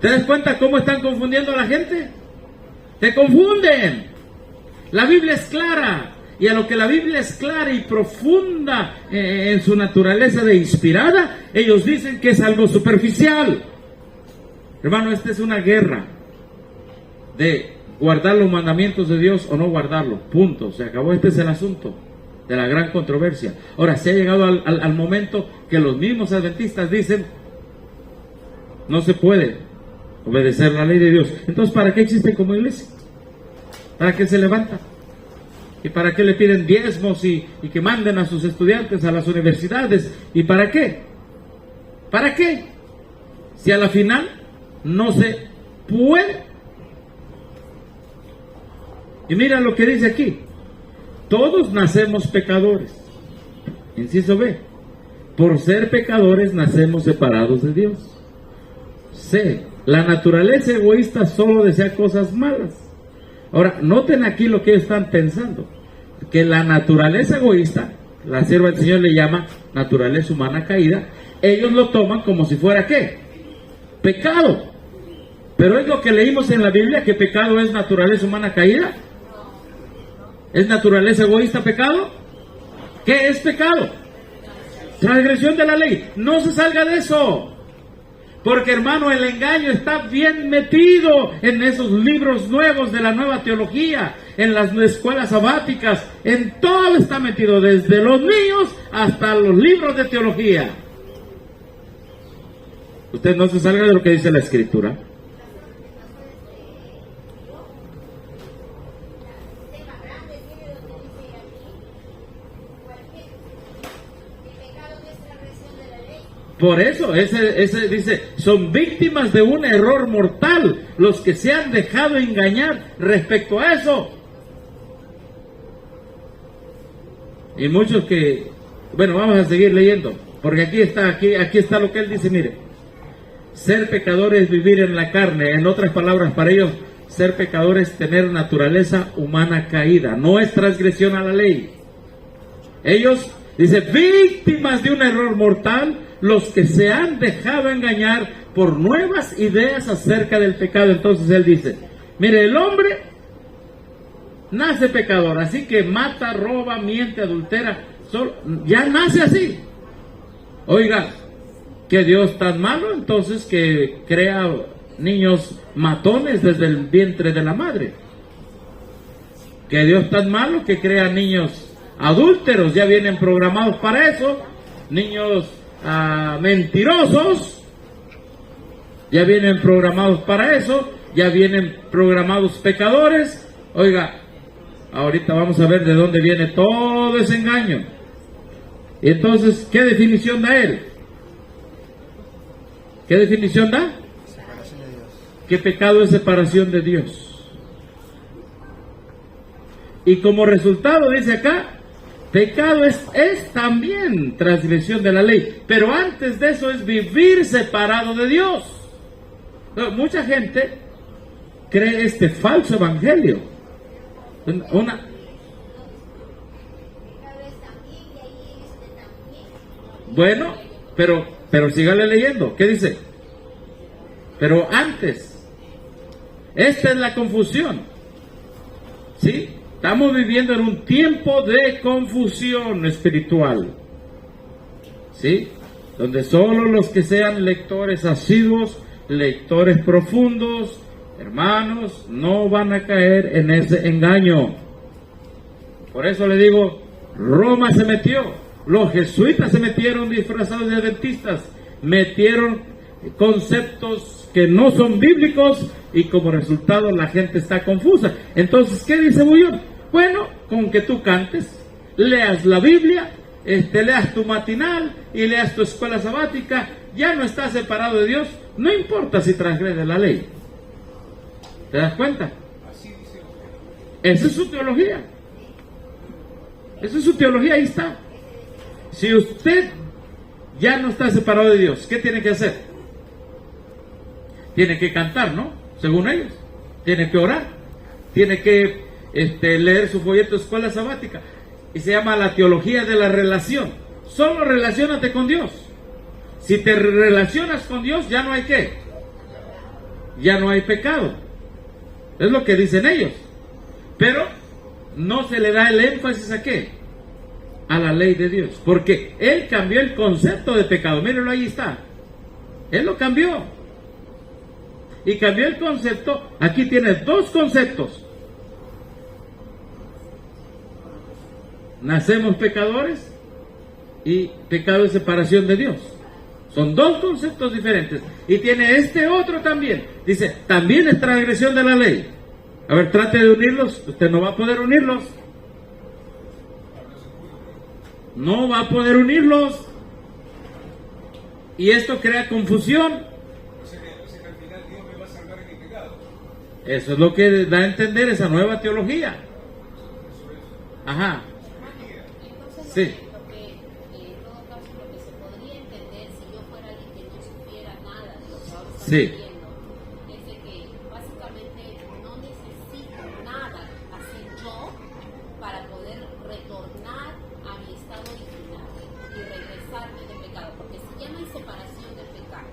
¿Te das cuenta cómo están confundiendo a la gente? ¡Te confunden! La Biblia es clara. Y a lo que la Biblia es clara y profunda en su naturaleza de inspirada, ellos dicen que es algo superficial. Hermano, esta es una guerra de guardar los mandamientos de Dios o no guardarlos. Punto. Se acabó. Este es el asunto de la gran controversia. Ahora, se ha llegado al momento que los mismos adventistas dicen no se puede obedecer la ley de Dios. Entonces, ¿para qué existen como iglesia? ¿Para qué se levanta? ¿Y para qué le piden diezmos y que manden a sus estudiantes a las universidades? ¿Y para qué? ¿Para qué? Si a la final no se puede. Y mira lo que dice aquí. Todos nacemos pecadores. Inciso B. Por ser pecadores nacemos separados de Dios. C. La naturaleza egoísta solo desea cosas malas. Ahora, noten aquí lo que ellos están pensando, que la naturaleza egoísta, la sierva del Señor le llama naturaleza humana caída, ellos lo toman como si fuera ¿qué? Pecado. Pero es lo que leímos en la Biblia, que pecado es naturaleza humana caída. ¿Es naturaleza egoísta pecado? ¿Qué es pecado? Transgresión de la ley. No se salga de eso. Porque hermano, el engaño está bien metido en esos libros nuevos de la nueva teología, en las escuelas sabáticas, en todo está metido, desde los niños hasta los libros de teología. Usted no se salga de lo que dice la Escritura. Por eso, ese dice, son víctimas de un error mortal los que se han dejado engañar respecto a eso. Y muchos que, bueno, vamos a seguir leyendo, porque aquí está lo que él dice, mire. Ser pecador es vivir en la carne. En otras palabras, para ellos, ser pecador es tener naturaleza humana caída. No es transgresión a la ley. Ellos, dice, víctimas de un error mortal, los que se han dejado engañar por nuevas ideas acerca del pecado. Entonces él dice, mire, el hombre nace pecador, así que mata, roba, miente, adultera, ya nace así. Oiga, que Dios tan malo, entonces, que crea niños matones desde el vientre de la madre. Que Dios tan malo que crea niños adúlteros, ya vienen programados para eso, niños mentirosos, ya vienen programados para eso, ya vienen programados pecadores. Oiga, ahorita vamos a ver de dónde viene todo ese engaño. Y entonces, ¿qué definición da él? ¿Qué definición da? que pecado es separación de Dios. Y como resultado, dice acá, pecado es también transgresión de la ley. Pero antes de eso es vivir separado de Dios. Mucha gente cree este falso evangelio. Bueno, pero sígale leyendo. ¿Qué dice? Pero antes, esta es la confusión. ¿Sí? Estamos viviendo en un tiempo de confusión espiritual. ¿Sí? Donde solo los que sean lectores asiduos, lectores profundos, hermanos, no van a caer en ese engaño. Por eso le digo, Roma se metió, los jesuitas se metieron disfrazados de adventistas, metieron conceptos que no son bíblicos y como resultado la gente está confusa. Entonces, ¿qué dice Bullón? Bueno, con que tú cantes, leas la Biblia, leas tu matinal y leas tu escuela sabática, ya no estás separado de Dios, no importa si transgredes la ley. ¿Te das cuenta? Esa es su teología. Esa es su teología, ahí está. Si usted ya no está separado de Dios, ¿qué tiene que hacer? Tiene que cantar, ¿no? Según ellos. Tiene que orar. Tiene que leer su folleto de escuela sabática. Y se llama la teología de la relación. Solo relaciónate con Dios. Si te relacionas con Dios, ya no hay ¿qué? Ya no hay pecado. Es lo que dicen ellos. Pero no se le da el énfasis ¿a qué? A la ley de Dios. Porque Él cambió el concepto de pecado. Mírenlo, ahí está. Él lo cambió. Y cambió el concepto. Aquí tienes dos conceptos. Nacemos pecadores y pecado es separación de Dios. Son dos conceptos diferentes. Y tiene este otro también. Dice, también es transgresión de la ley. A ver, trate de unirlos. Usted no va a poder unirlos. No va a poder unirlos. Y esto crea confusión. Eso es lo que da a entender esa nueva teología. Ajá. Sí. Lo que, en todo caso, lo que se podría entender si yo fuera alguien que no supiera nada de lo que ahora estamos viendo, es de que básicamente no necesito nada hacer yo para poder retornar a mi estado original y regresarme del pecado, porque si ya no hay separación del pecado,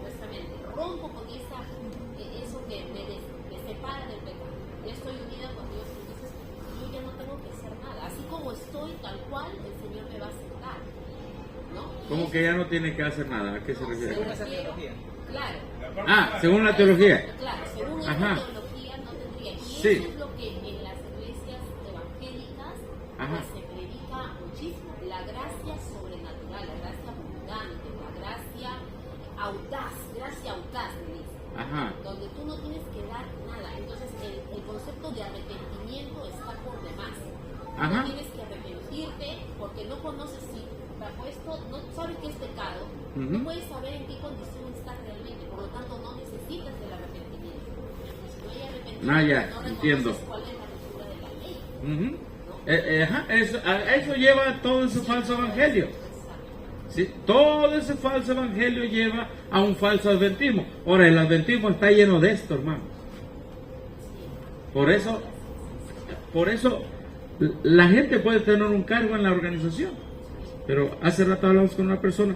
justamente rompo con eso que me separa del pecado, ya estoy unida con Dios, entonces yo ya no tengo que hacer nada, así como estoy tal cual, el Señor me va a aceptar, ¿no? ¿Cómo que ya no tiene que hacer nada? ¿A qué se refiere? Según esa teología. Claro. Según la teología. Claro, según esa teología no tendría. Y sí. eso es lo que en las iglesias evangélicas pues se predica muchísimo. La gracia sobrenatural, la gracia abundante, la gracia audaz, me dice. Donde tú no tienes que dar nada. Entonces el concepto de arrepentimiento está por demás. No tienes que arrepentirte porque no conoces si bajo esto no sabes qué es pecado, no puedes saber en qué condición estás realmente, por lo tanto no necesitas del arrepentimiento. Si no hay arrepentimiento, no entiendo cuál es la lectura de la ley. Eso lleva todo ese falso evangelio. ¿Sí? Todo ese falso evangelio lleva a un falso adventismo. Ahora, el adventismo está lleno de esto, hermano. Por eso la gente puede tener un cargo en la organización, pero hace rato hablamos con una persona,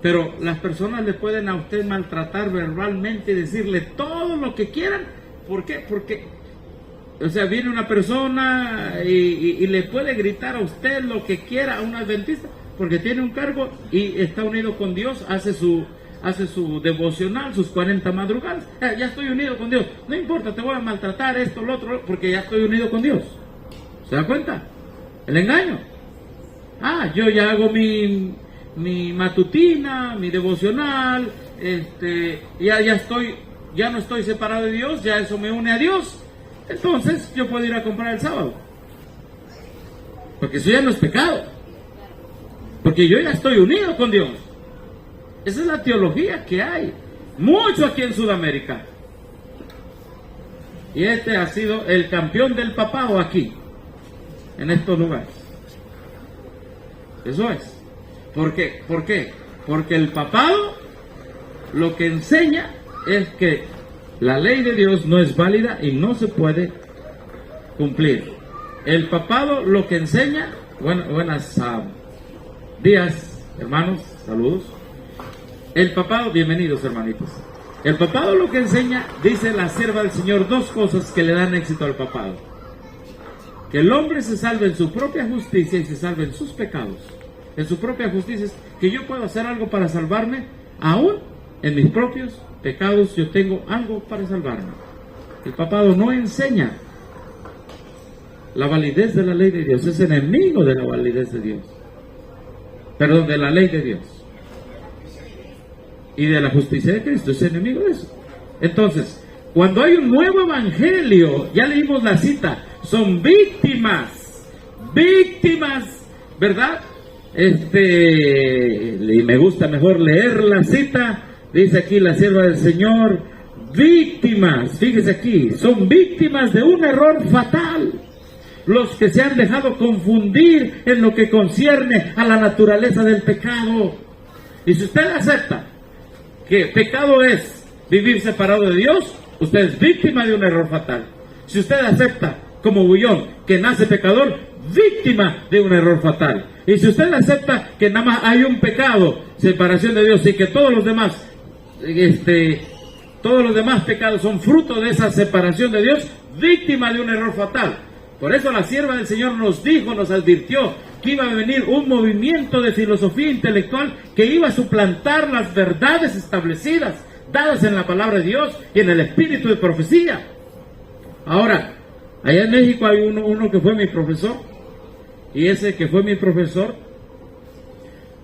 pero las personas le pueden a usted maltratar verbalmente y decirle todo lo que quieran. ¿Por qué? Porque, o sea, viene una persona y le puede gritar a usted lo que quiera a un adventista, porque tiene un cargo y está unido con Dios, hace su devocional, sus 40 madrugadas. Ya estoy unido con Dios. No importa, te voy a maltratar esto, lo otro, porque ya estoy unido con Dios. ¿Se da cuenta? El engaño. Yo ya hago mi matutina, mi devocional, ya no estoy separado de Dios, ya eso me une a Dios. Entonces yo puedo ir a comprar el sábado. Porque eso ya no es pecado. Porque yo ya estoy unido con Dios. Esa es la teología que hay. Mucho aquí en Sudamérica. Y este ha sido el campeón del papado aquí, en estos lugares. Eso es. ¿Por qué? ¿Por qué? Porque el papado lo que enseña es que la ley de Dios no es válida y no se puede cumplir. El papado lo que enseña, buenas días, hermanos, saludos. El papado, bienvenidos hermanitos. El papado lo que enseña, dice la sierva del Señor, dos cosas que le dan éxito al papado: que el hombre se salve en su propia justicia y se salve en sus pecados. En su propia justicia es que yo puedo hacer algo para salvarme, aún en mis propios pecados yo tengo algo para salvarme. El papado no enseña la validez de la ley de Dios, es enemigo de la validez de Dios. Perdón, de la ley de Dios. Y de la justicia de Cristo, es enemigo de eso. Entonces, cuando hay un nuevo evangelio, ya leímos la cita, son víctimas, ¿verdad? Y me gusta mejor leer la cita, dice aquí la sierva del Señor, víctimas, fíjese aquí, son víctimas de un error fatal. Los que se han dejado confundir en lo que concierne a la naturaleza del pecado. Y si usted acepta que pecado es vivir separado de Dios, usted es víctima de un error fatal. Si usted acepta como Bullón que nace pecador, víctima de un error fatal. Y si usted acepta que nada más hay un pecado, separación de Dios, y que todos los demás pecados son fruto de esa separación de Dios, víctima de un error fatal. Por eso la sierva del Señor nos dijo, nos advirtió que iba a venir un movimiento de filosofía intelectual que iba a suplantar las verdades establecidas, dadas en la palabra de Dios y en el espíritu de profecía. Ahora, allá en México hay uno que fue mi profesor, y ese que fue mi profesor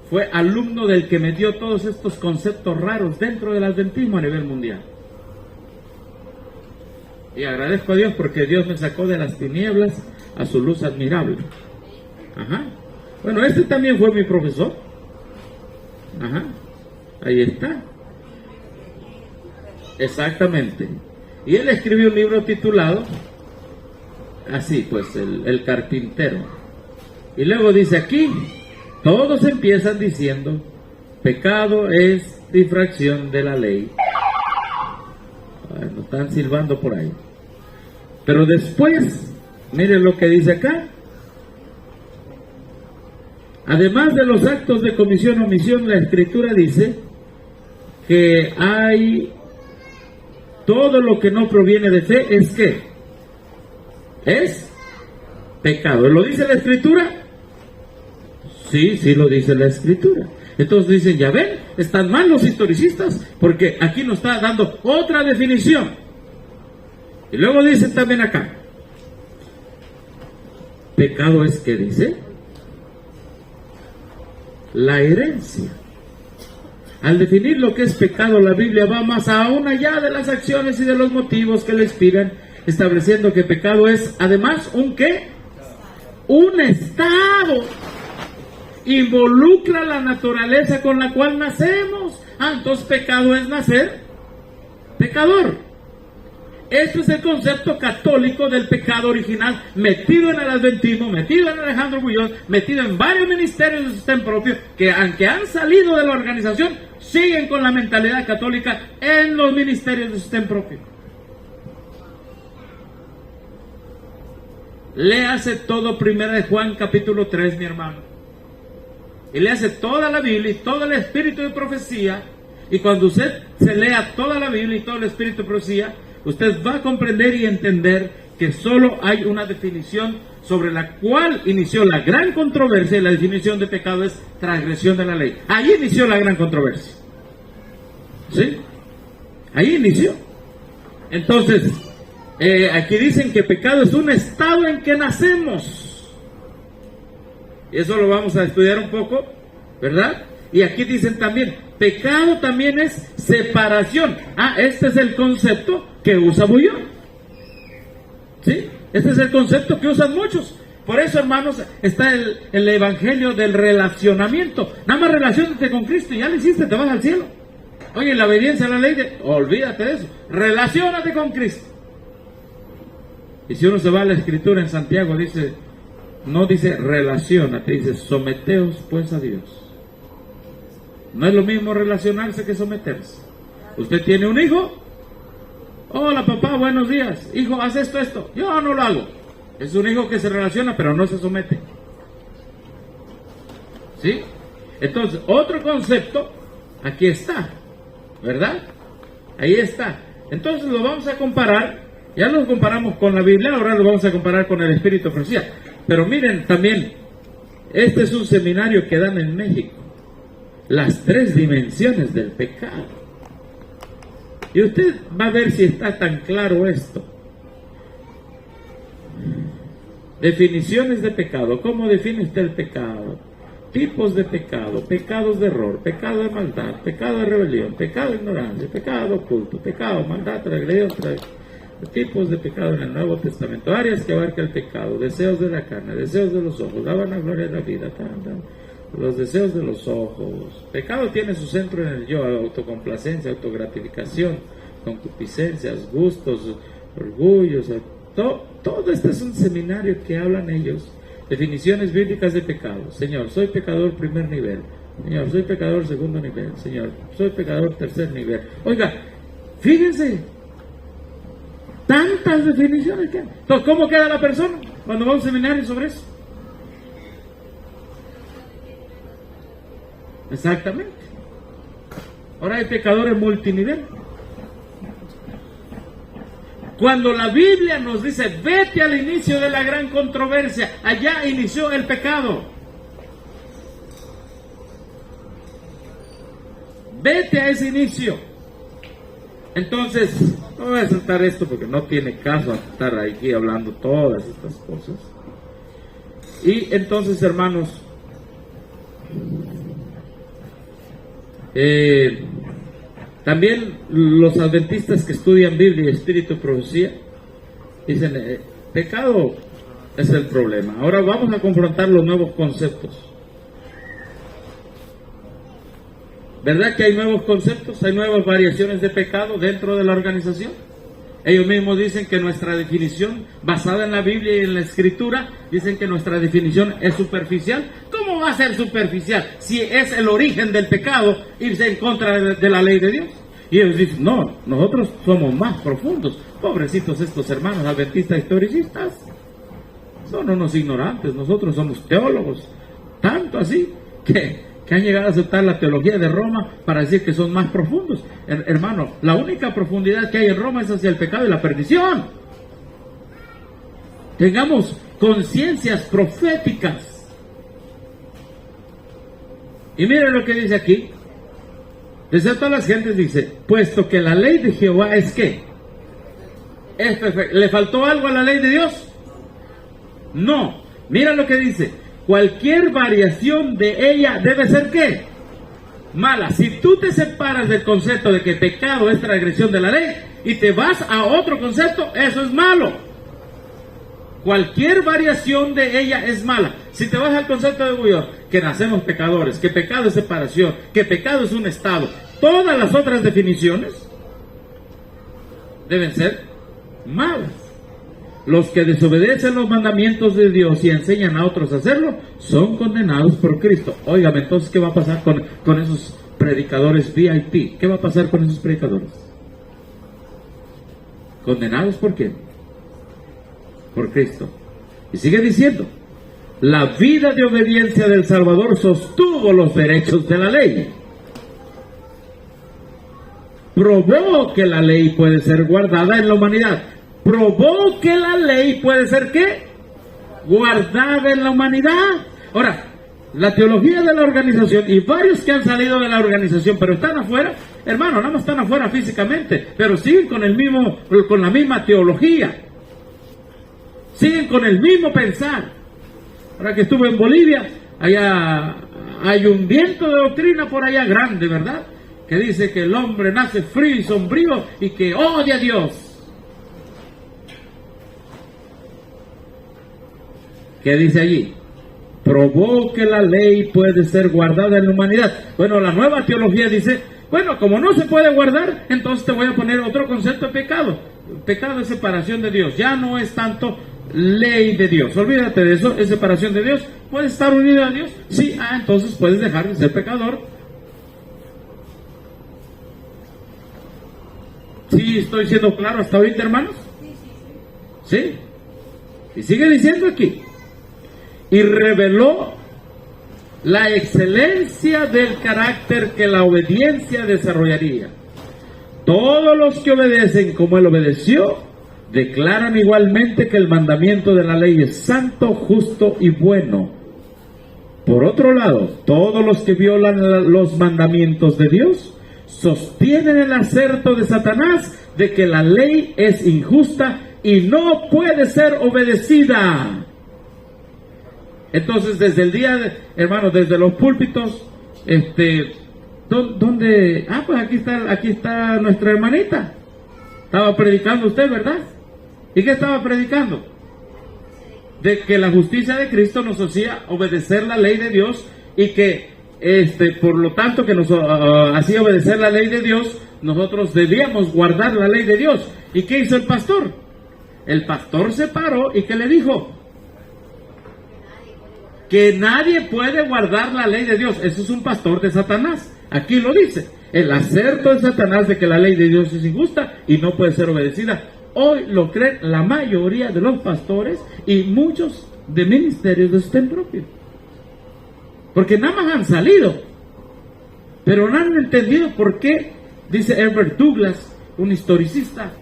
fue alumno del que metió todos estos conceptos raros dentro del adventismo a nivel mundial. Y agradezco a Dios porque Dios me sacó de las tinieblas a su luz admirable. Ajá. Bueno, este también fue mi profesor. Ajá. Ahí está. Exactamente. Y él escribió un libro titulado así, pues, el carpintero. Y luego dice aquí, todos empiezan diciendo, pecado es infracción de la ley. Bueno, están silbando por ahí. Pero después, miren lo que dice acá. Además de los actos de comisión o omisión, la Escritura dice que hay todo lo que no proviene de fe, ¿es qué? Es pecado. ¿Lo dice la Escritura? Sí, sí lo dice la Escritura. Entonces dicen, ya ven, están mal los historicistas, porque aquí nos está dando otra definición. Y luego dicen también acá, pecado es, ¿qué dice? La herencia. Al definir lo que es pecado, la Biblia va más aún allá de las acciones y de los motivos que le inspiran, estableciendo que pecado es, además, ¿un qué? Un estado. Involucra la naturaleza con la cual nacemos. Entonces pecado es nacer pecador. Este es el concepto católico del pecado original, metido en el adventismo, metido en Alejandro Bullón, metido en varios ministerios de sistema propio, que aunque han salido de la organización, siguen con la mentalidad católica en los ministerios de sistema propio. Léase todo 1 de Juan capítulo 3, mi hermano. Y léase toda la Biblia y todo el espíritu de profecía. Y cuando usted se lea toda la Biblia y todo el espíritu de profecía, usted va a comprender y entender que solo hay una definición sobre la cual inició la gran controversia, y la definición de pecado es transgresión de la ley. Ahí inició la gran controversia. ¿Sí? Ahí inició. Entonces, aquí dicen que pecado es un estado en que nacemos. Y eso lo vamos a estudiar un poco, ¿verdad? Y aquí dicen también, pecado también es separación. Este es el concepto que usa Bullón. ¿Sí? Este es el concepto que usan muchos. Por eso, hermanos, está el evangelio del relacionamiento. Nada más relaciónate con Cristo y ya lo hiciste, te vas al cielo. Oye, la obediencia a la ley, olvídate de eso. Relaciónate con Cristo. Y si uno se va a la escritura en Santiago, dice, no dice relaciónate, dice someteos pues a Dios. No es lo mismo relacionarse que someterse. Usted tiene un hijo, hola papá, buenos días, hijo, haz esto, yo no lo hago. Es un hijo que se relaciona pero no se somete. ¿Sí? Entonces, otro concepto, aquí está, ¿verdad? Ahí está. Entonces lo vamos a comparar, ya lo comparamos con la Biblia, ahora lo vamos a comparar con el Espíritu de Profecía. Pero miren también, este es un seminario que dan en México, las 3 dimensiones del pecado. Y usted va a ver si está tan claro esto. Definiciones de pecado. ¿Cómo define usted el pecado? Tipos de pecado, pecados de error, pecado de maldad, pecado de rebelión, pecado de ignorancia, pecado oculto, pecado, maldad, transgresión, tipos de pecado en el Nuevo Testamento, áreas que abarca el pecado, deseos de la carne, deseos de los ojos, la vanagloria de la vida, los deseos de los ojos. Pecado tiene su centro en el yo, autocomplacencia, autogratificación, concupiscencias, gustos, orgullos, todo esto es un seminario que hablan ellos. Definiciones bíblicas de pecado. Señor, soy pecador primer nivel. Señor, soy pecador segundo nivel. Señor, soy pecador tercer nivel. Oiga, fíjense, tantas definiciones que hay. Entonces, ¿cómo queda la persona cuando va a un seminario sobre eso? Exactamente. Ahora hay pecadores multinivel. Cuando la Biblia nos dice, vete al inicio de la gran controversia, allá inició el pecado. Vete a ese inicio. Entonces, no voy a saltar esto porque no tiene caso estar aquí hablando todas estas cosas. Y entonces, hermanos, también los adventistas que estudian Biblia y Espíritu de Profecía dicen, pecado es el problema. Ahora vamos a confrontar los nuevos conceptos. ¿Verdad que hay nuevos conceptos? ¿Hay nuevas variaciones de pecado dentro de la organización? Ellos mismos dicen que nuestra definición, basada en la Biblia y en la Escritura, dicen que nuestra definición es superficial. ¿Cómo va a ser superficial si es el origen del pecado irse en contra de la ley de Dios? Y ellos dicen, no, nosotros somos más profundos. Pobrecitos estos hermanos adventistas historicistas. Son unos ignorantes, nosotros somos teólogos. Tanto así que han llegado a aceptar la teología de Roma para decir que son más profundos. Hermano, la única profundidad que hay en Roma es hacia el pecado y la perdición. Tengamos conciencias proféticas. Y miren lo que dice aquí. Desde todas las gentes dice, puesto que la ley de Jehová es ¿qué? Es perfecta. ¿Le faltó algo a la ley de Dios? No. Mira lo que dice. Cualquier variación de ella debe ser ¿qué? Mala. Si tú te separas del concepto de que pecado es transgresión de la ley y te vas a otro concepto, eso es malo. Cualquier variación de ella es mala. Si te vas al concepto de Dios, que nacemos pecadores, que pecado es separación, que pecado es un estado, todas las otras definiciones deben ser malas. Los que desobedecen los mandamientos de Dios y enseñan a otros a hacerlo, son condenados por Cristo. Óigame, entonces, ¿qué va a pasar con esos predicadores VIP? ¿Qué va a pasar con esos predicadores? ¿Condenados por qué? Por Cristo. Y sigue diciendo, la vida de obediencia del Salvador sostuvo los derechos de la ley. Probó que la ley puede ser guardada en la humanidad. Probó que la ley puede ser ¿qué? Guardada en la humanidad. Ahora, la teología de la organización y varios que han salido de la organización pero están afuera, hermano, nada más están afuera físicamente, pero siguen con la misma teología, siguen con el mismo pensar. Ahora que estuve en Bolivia, allá hay un viento de doctrina por allá grande, ¿verdad? Que dice que el hombre nace frío y sombrío y que odia a Dios. ¿Qué dice allí? Probó que la ley puede ser guardada en la humanidad. Bueno, la nueva teología dice, bueno, como no se puede guardar, entonces te voy a poner otro concepto de pecado. pecado es separación de Dios, ya no es tanto ley de Dios. Olvídate de eso, es separación de Dios. ¿Puedes estar unido a Dios? Sí, entonces puedes dejar de ser pecador. ¿Sí estoy siendo claro hasta ahorita, hermanos? Sí. Y sigue diciendo aquí. Y reveló la excelencia del carácter que la obediencia desarrollaría. Todos los que obedecen como él obedeció, declaran igualmente que el mandamiento de la ley es santo, justo y bueno. Por otro lado, todos los que violan los mandamientos de Dios, sostienen el aserto de Satanás de que la ley es injusta y no puede ser obedecida. Entonces, desde el día, hermanos, desde los púlpitos, ¿dónde? Pues aquí está nuestra hermanita. Estaba predicando usted, ¿verdad? ¿Y qué estaba predicando? De que la justicia de Cristo nos hacía obedecer la ley de Dios y que, por lo tanto, que nos hacía obedecer la ley de Dios, nosotros debíamos guardar la ley de Dios. ¿Y qué hizo el pastor? El pastor se paró y ¿qué le dijo? Que nadie puede guardar la ley de Dios. Eso es un pastor de Satanás. Aquí lo dice. El aserto de Satanás de que la ley de Dios es injusta y no puede ser obedecida. Hoy lo creen la mayoría de los pastores y muchos de ministerios de sostén propio. Porque nada más han salido, pero no han entendido por qué. Dice Herbert Douglas, un historicista,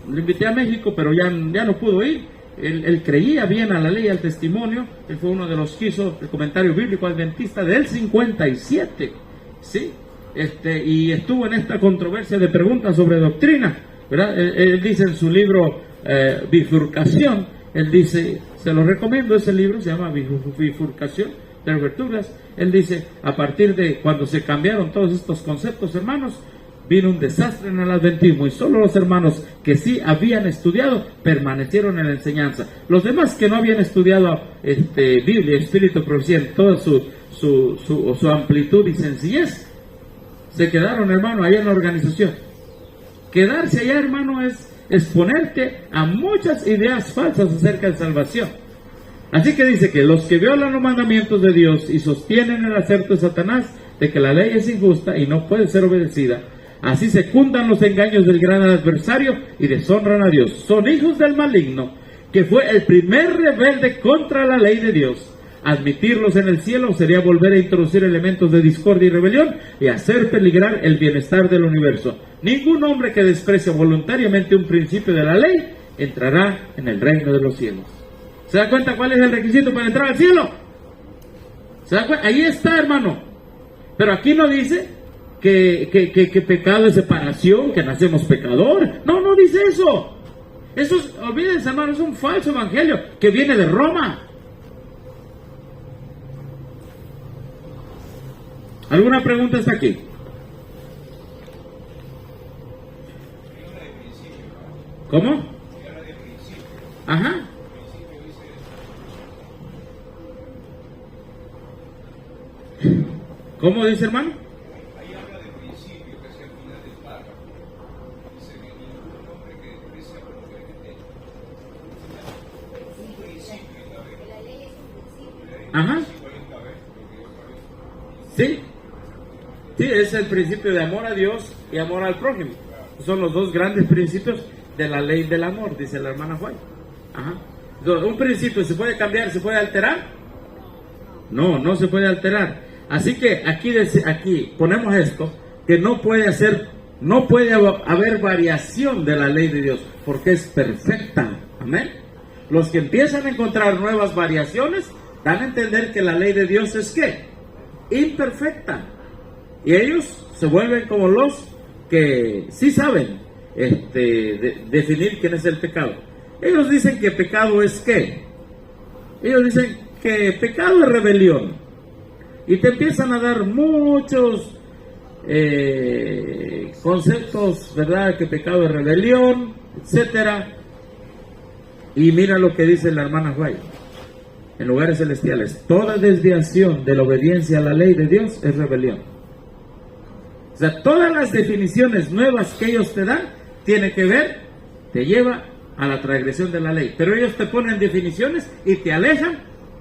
lo invité a México, pero ya no pudo ir. Él creía bien a la ley y al testimonio. Él fue uno de los que hizo el comentario bíblico adventista del 57, ¿sí? Y estuvo en esta controversia de preguntas sobre doctrina, ¿verdad? Él dice en su libro Bifurcación, él dice, se lo recomiendo, ese libro se llama Bifurcación de Herbert Douglas. Él dice, a partir de cuando se cambiaron todos estos conceptos, hermanos, vino un desastre en el adventismo y solo los hermanos que sí habían estudiado permanecieron en la enseñanza. Los demás que no habían estudiado Biblia, Espíritu, Profecía en toda su amplitud y sencillez, se quedaron, hermano, allá en la organización. Quedarse allá, hermano, es exponerte a muchas ideas falsas acerca de salvación. Así que dice que los que violan los mandamientos de Dios y sostienen el aserto de Satanás de que la ley es injusta y no puede ser obedecida, así secundan los engaños del gran adversario y deshonran a Dios. Son hijos del maligno, que fue el primer rebelde contra la ley de Dios. Admitirlos en el cielo sería volver a introducir elementos de discordia y rebelión y hacer peligrar el bienestar del universo. Ningún hombre que desprecia voluntariamente un principio de la ley entrará en el reino de los cielos. ¿Se da cuenta cuál es el requisito para entrar al cielo? ¿Se da cuenta? Ahí está, hermano. Pero aquí no dice que pecado es separación, que nacemos pecadores. No dice eso. Eso es, olvídense, hermano, es un falso evangelio que viene de Roma. ¿Alguna pregunta hasta aquí? ¿Cómo? Ajá. ¿Cómo dice, hermano? Ahí habla de principio, que es el final del párrafo. Dice que ningún hombre que desprecia a la mujer que tenga. Un principio en la vez. La ley es un principio. Ajá. Sí. Sí, es el principio de amor a Dios y amor al prójimo. Son los dos grandes principios de la ley del amor, dice la hermana Juan. Ajá. Entonces, un principio, ¿se puede cambiar? ¿Se puede alterar? No se puede alterar. Así que aquí ponemos esto, que no puede haber variación de la ley de Dios, porque es perfecta. Amén. Los que empiezan a encontrar nuevas variaciones dan a entender que la ley de Dios es ¿qué? Imperfecta. Y ellos se vuelven como los que sí saben definir quién es el pecado. Ellos dicen que pecado es ¿qué? Ellos dicen que pecado es rebelión. Y te empiezan a dar muchos conceptos, ¿verdad? Que pecado es rebelión, etcétera. Y mira lo que dice la hermana White en lugares celestiales: toda desviación de la obediencia a la ley de Dios es rebelión. O sea, todas las definiciones nuevas que ellos te dan tienen que ver te lleva a la transgresión de la ley. Pero ellos te ponen definiciones y te alejan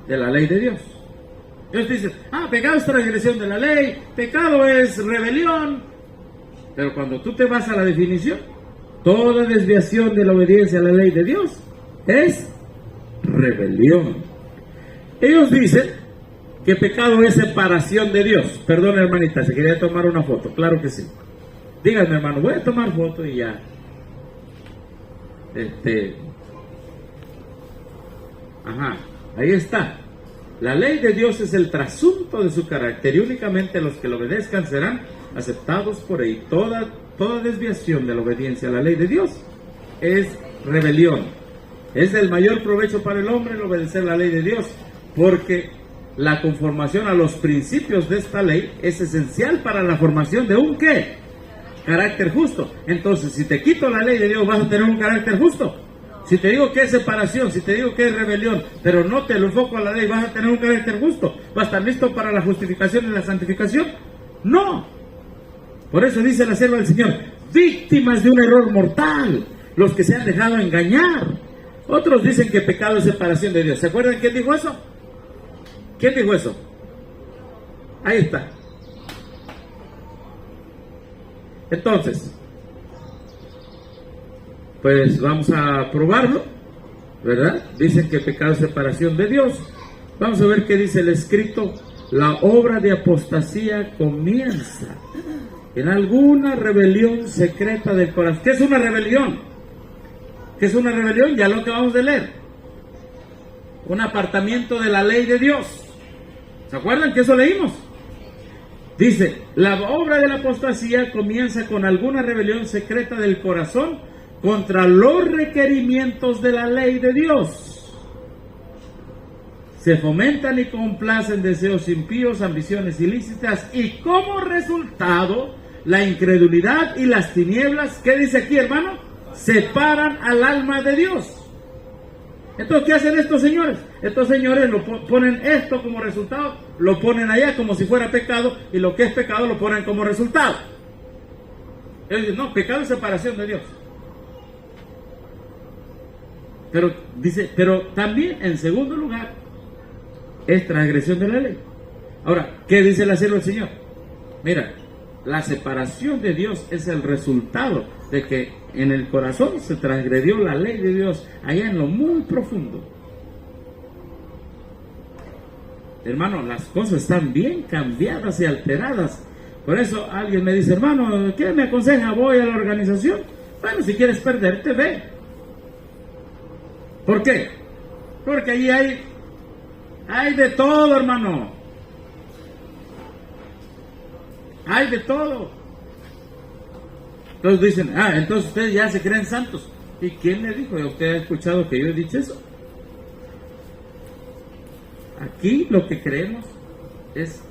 de la ley de Dios. Ellos dicen, pecado es transgresión de la ley, pecado es rebelión. Pero cuando tú te vas a la definición, toda desviación de la obediencia a la ley de Dios es rebelión. Ellos dicen que pecado es separación de Dios. Perdón, hermanita, si quería tomar una foto. Claro que sí. Díganme, hermano, voy a tomar foto y ya. Ahí está. La ley de Dios es el trasunto de su carácter y únicamente los que lo obedezcan serán aceptados por él. Toda desviación de la obediencia a la ley de Dios es rebelión. Es el mayor provecho para el hombre el obedecer la ley de Dios, porque la conformación a los principios de esta ley es esencial para la formación de un ¿qué? Carácter justo. Entonces, si te quito la ley de Dios, ¿vas a tener un carácter justo? Si te digo que es separación, si te digo que es rebelión, pero no te lo enfoco a la ley, ¿vas a tener un carácter justo? ¿Vas a estar listo para la justificación y la santificación? No. Por eso dice la sierva del Señor, víctimas de un error mortal, los que se han dejado engañar. Otros dicen que pecado es separación de Dios. ¿Se acuerdan quién dijo eso? ¿Quién dijo eso? Ahí está. Entonces, pues vamos a probarlo, ¿verdad? Dicen que pecado es separación de Dios. Vamos a ver qué dice el escrito. La obra de apostasía comienza en alguna rebelión secreta del corazón. ¿Qué es una rebelión? ¿Qué es una rebelión? Ya lo que vamos a leer. Un apartamiento de la ley de Dios. ¿Se acuerdan que eso leímos? Dice, la obra de la apostasía comienza con alguna rebelión secreta del corazón contra los requerimientos de la ley de Dios. Se fomentan y complacen deseos impíos, ambiciones ilícitas y como resultado la incredulidad y las tinieblas, ¿qué dice aquí, hermano? Separan al alma de Dios. Entonces, ¿qué hacen estos señores? Estos señores ponen esto como resultado, lo ponen allá como si fuera pecado, y lo que es pecado lo ponen como resultado. Ellos dicen, no, pecado es separación de Dios. Pero dice, pero también en segundo lugar es transgresión de la ley. Ahora, ¿qué dice la sierva del Señor? Mira, la separación de Dios es el resultado de que en el corazón se transgredió la ley de Dios allá en lo muy profundo. Hermano, las cosas están bien cambiadas y alteradas. Por eso alguien me dice, hermano, ¿qué me aconseja? ¿Voy a la organización? Bueno, si quieres perderte, ve. ¿Por qué? Porque allí hay de todo, hermano. Hay de todo. Entonces dicen, entonces ustedes ya se creen santos. ¿Y quién le dijo? ¿Usted ha escuchado que yo he dicho eso? Aquí lo que creemos es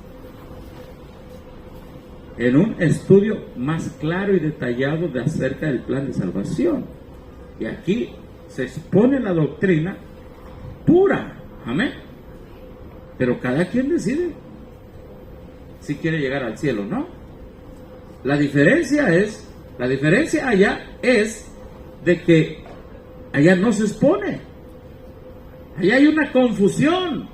en un estudio más claro y detallado de acerca del plan de salvación. Y aquí se expone la doctrina pura. Amén. Pero cada quien decide si quiere llegar al cielo o no. La diferencia allá es de que allá no se expone. Allá hay una confusión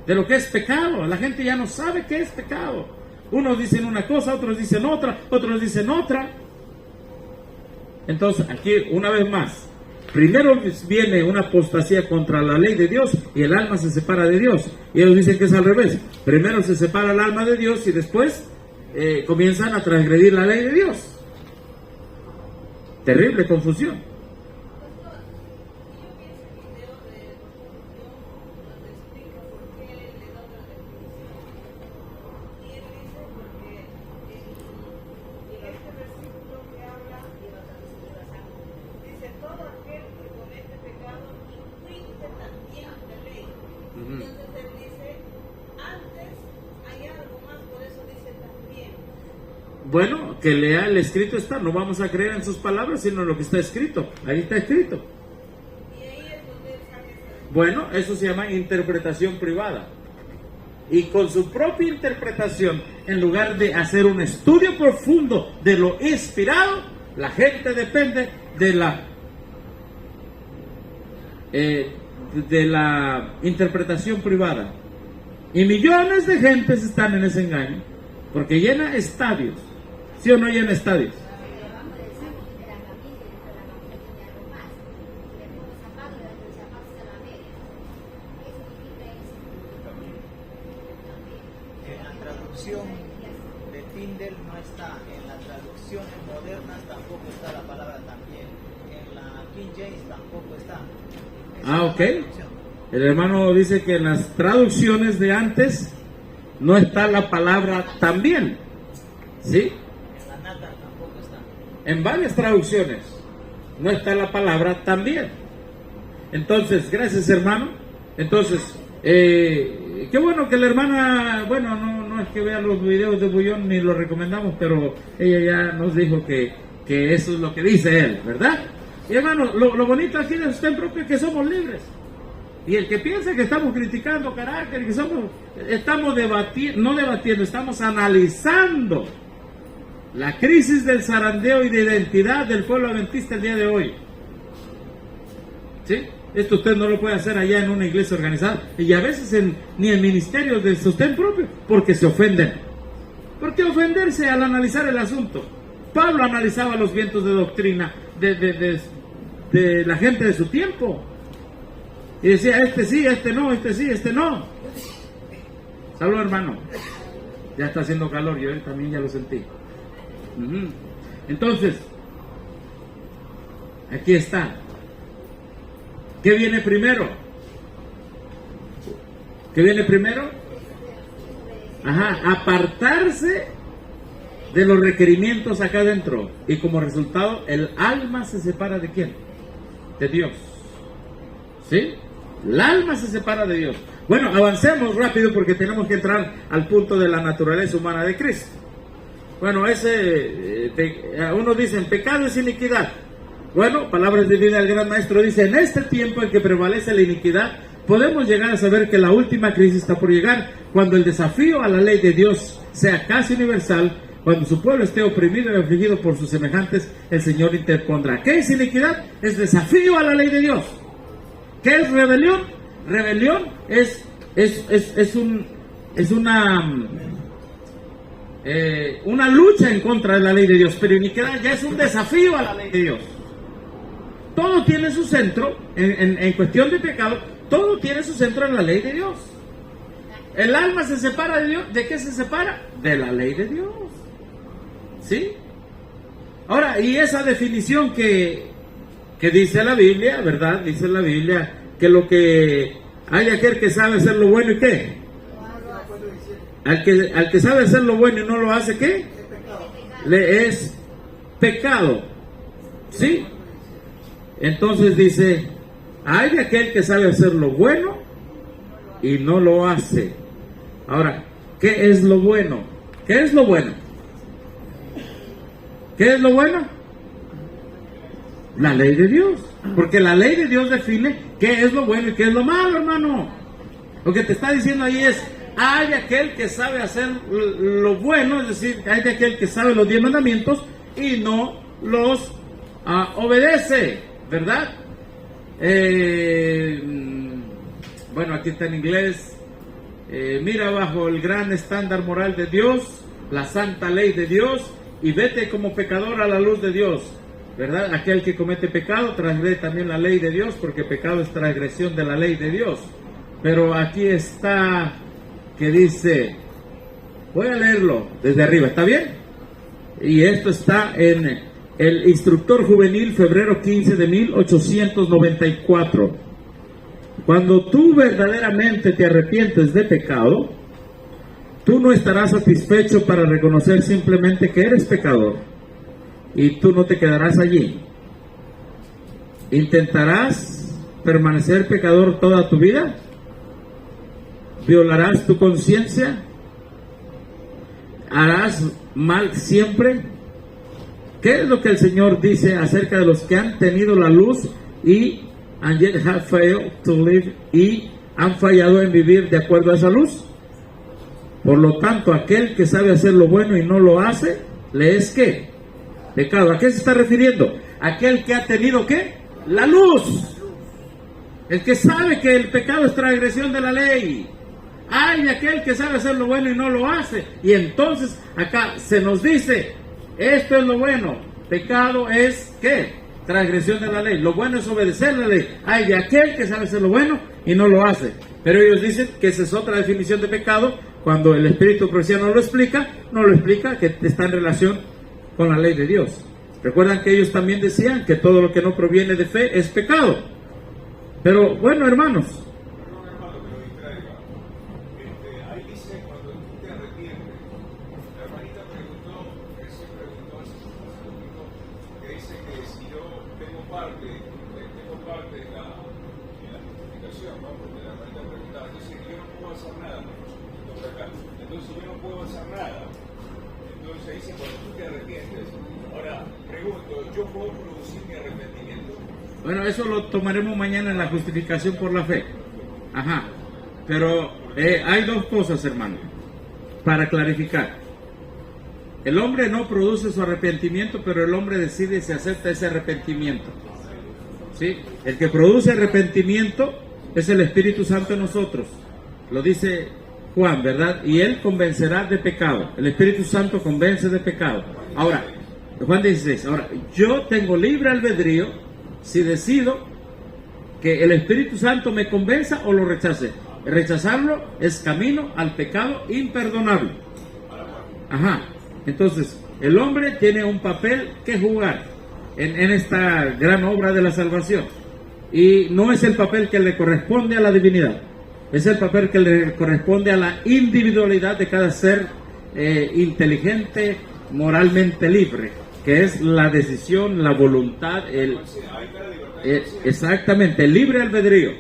de lo que es pecado. La gente ya no sabe qué es pecado. Unos dicen una cosa, otros dicen otra, otros dicen otra. Entonces aquí una vez más, primero viene una apostasía contra la ley de Dios y el alma se separa de Dios. Y ellos dicen que es al revés. Primero se separa el alma de Dios y después comienzan a transgredir la ley de Dios. Terrible confusión. Bueno, que lea el escrito está, no vamos a creer en sus palabras, sino en lo que está escrito. Ahí está escrito. Bueno, eso se llama interpretación privada. Y con su propia interpretación, en lugar de hacer un estudio profundo de lo inspirado, la gente depende de la de la interpretación privada. Y millones de gentes están en ese engaño, porque llena estadios. ¿Sí o no llena estadios? En la traducción de Tyndale no está, en las traducciones modernas tampoco está la palabra también, en la King James tampoco está. Esa Ok. El hermano dice que en las traducciones de antes no está la palabra también. ¿Sí? En la Nata tampoco está. En varias traducciones no está la palabra también. Entonces, gracias hermano. Entonces, qué bueno que la hermana, bueno, no es que vea los videos de Bullón ni los recomendamos, pero ella ya nos dijo que eso es lo que dice él, ¿verdad? Y hermano, lo bonito aquí de usted propio es que somos libres. Y el que piensa que estamos criticando carácter, que estamos debatiendo, estamos analizando la crisis del zarandeo y de identidad del pueblo adventista el día de hoy. ¿Sí? Esto usted no lo puede hacer allá en una iglesia organizada, y a veces ni en ministerios de sostén propio, porque se ofenden. ¿Por qué ofenderse al analizar el asunto? Pablo analizaba los vientos de doctrina de la gente de su tiempo. Y decía, este sí, este no, este sí, este no. Salud, hermano. Ya está haciendo calor, yo también ya lo sentí. Entonces, aquí está. ¿Qué viene primero? ¿Qué viene primero? Apartarse de los requerimientos acá adentro. Y como resultado, el alma se separa ¿de quién? De Dios. ¿Sí? El alma se separa de Dios. Bueno, avancemos rápido porque tenemos que entrar al punto de la naturaleza humana de Cristo. Bueno, unos dicen, pecado es iniquidad. Bueno, palabras de vida del gran maestro dice, en este tiempo en que prevalece la iniquidad, podemos llegar a saber que la última crisis está por llegar, cuando el desafío a la ley de Dios sea casi universal, cuando su pueblo esté oprimido y afligido por sus semejantes, el Señor interpondrá. ¿Qué es iniquidad? Es desafío a la ley de Dios. ¿Qué es rebelión? Rebelión es una lucha en contra de la ley de Dios, pero iniquidad ya es un desafío a la ley de Dios. Todo tiene su centro, en cuestión de pecado, todo tiene su centro en la ley de Dios. El alma se separa de Dios. ¿De qué se separa? De la ley de Dios. ¿Sí? Ahora, y esa definición que dice la Biblia, ¿verdad? Dice la Biblia que lo que hay aquel que sabe hacer lo bueno y ¿qué? Al que sabe hacer lo bueno y no lo hace, ¿qué? Le es pecado. ¿Sí? Entonces dice, hay de aquel que sabe hacer lo bueno y no lo hace. Ahora, ¿qué es lo bueno? ¿Qué es lo bueno? ¿Qué es lo bueno? La ley de Dios. Porque la ley de Dios define qué es lo bueno y qué es lo malo, hermano. Lo que te está diciendo ahí es, hay aquel que sabe hacer lo bueno, es decir, hay de aquel que sabe los 10 mandamientos y no los obedece, ¿verdad? Bueno, aquí está en inglés. Mira bajo el gran estándar moral de Dios, la santa ley de Dios, y vete como pecador a la luz de Dios, ¿verdad? Aquel que comete pecado transgrede también la ley de Dios, porque pecado es transgresión de la ley de Dios. Pero aquí está que dice, voy a leerlo desde arriba, ¿está bien? Y esto está en el Instructor Juvenil, febrero 15 de 1894. Cuando tú verdaderamente te arrepientes de pecado, tú no estarás satisfecho para reconocer simplemente que eres pecador, y tú no te quedarás allí. ¿Intentarás permanecer pecador toda tu vida? ¿Violarás tu conciencia? ¿Harás mal siempre? ¿Qué es lo que el Señor dice acerca de los que han tenido la luz y and yet have failed to live, y han fallado en vivir de acuerdo a esa luz? Por lo tanto, aquel que sabe hacer lo bueno y no lo hace, le es ¿qué? Pecado. ¿A qué se está refiriendo? Aquel que ha tenido ¿qué? La luz. El que sabe que el pecado es transgresión de la ley. Ay de aquel que sabe hacer lo bueno y no lo hace. Y entonces acá se nos dice, esto es lo bueno. Pecado es, ¿qué? Transgresión de la ley. Lo bueno es obedecer la ley. Ay de aquel que sabe hacer lo bueno y no lo hace. Pero ellos dicen que esa es otra definición de pecado. Cuando el Espíritu de Profecía no lo explica que está en relación con la ley de Dios. Recuerdan que ellos también decían que todo lo que no proviene de fe es pecado. Pero bueno, hermanos. Perdón, hermano, que lo distraiga. Ahí dice cuando tú te arrepientes. La hermanita recién preguntó hace un poquito, que dice que si yo tengo parte en la justificación, ¿no? Porque la hermanita preguntaba, entonces yo no puedo hacer nada. Entonces yo no puedo hacer nada. Entonces dice cuando tú te arrepientes. Ahora, pregunto, ¿yo puedo producir mi arrepentimiento? Bueno, eso lo tomaremos mañana en la justificación por la fe. Ajá. Pero hay dos cosas, hermano, para clarificar. El hombre no produce su arrepentimiento, pero el hombre decide si acepta ese arrepentimiento. ¿Sí? El que produce arrepentimiento es el Espíritu Santo en nosotros. Lo dice Juan, ¿verdad? Y él convencerá de pecado. El Espíritu Santo convence de pecado. Ahora, Juan 16. Ahora, yo tengo libre albedrío si decido que el Espíritu Santo me convenza o lo rechace. Rechazarlo es camino al pecado imperdonable. Ajá. Entonces, el hombre tiene un papel que jugar en esta gran obra de la salvación. Y no es el papel que le corresponde a la divinidad. Es el papel que le corresponde a la individualidad de cada ser inteligente, moralmente libre, que es la decisión, la voluntad, exactamente, el libre albedrío.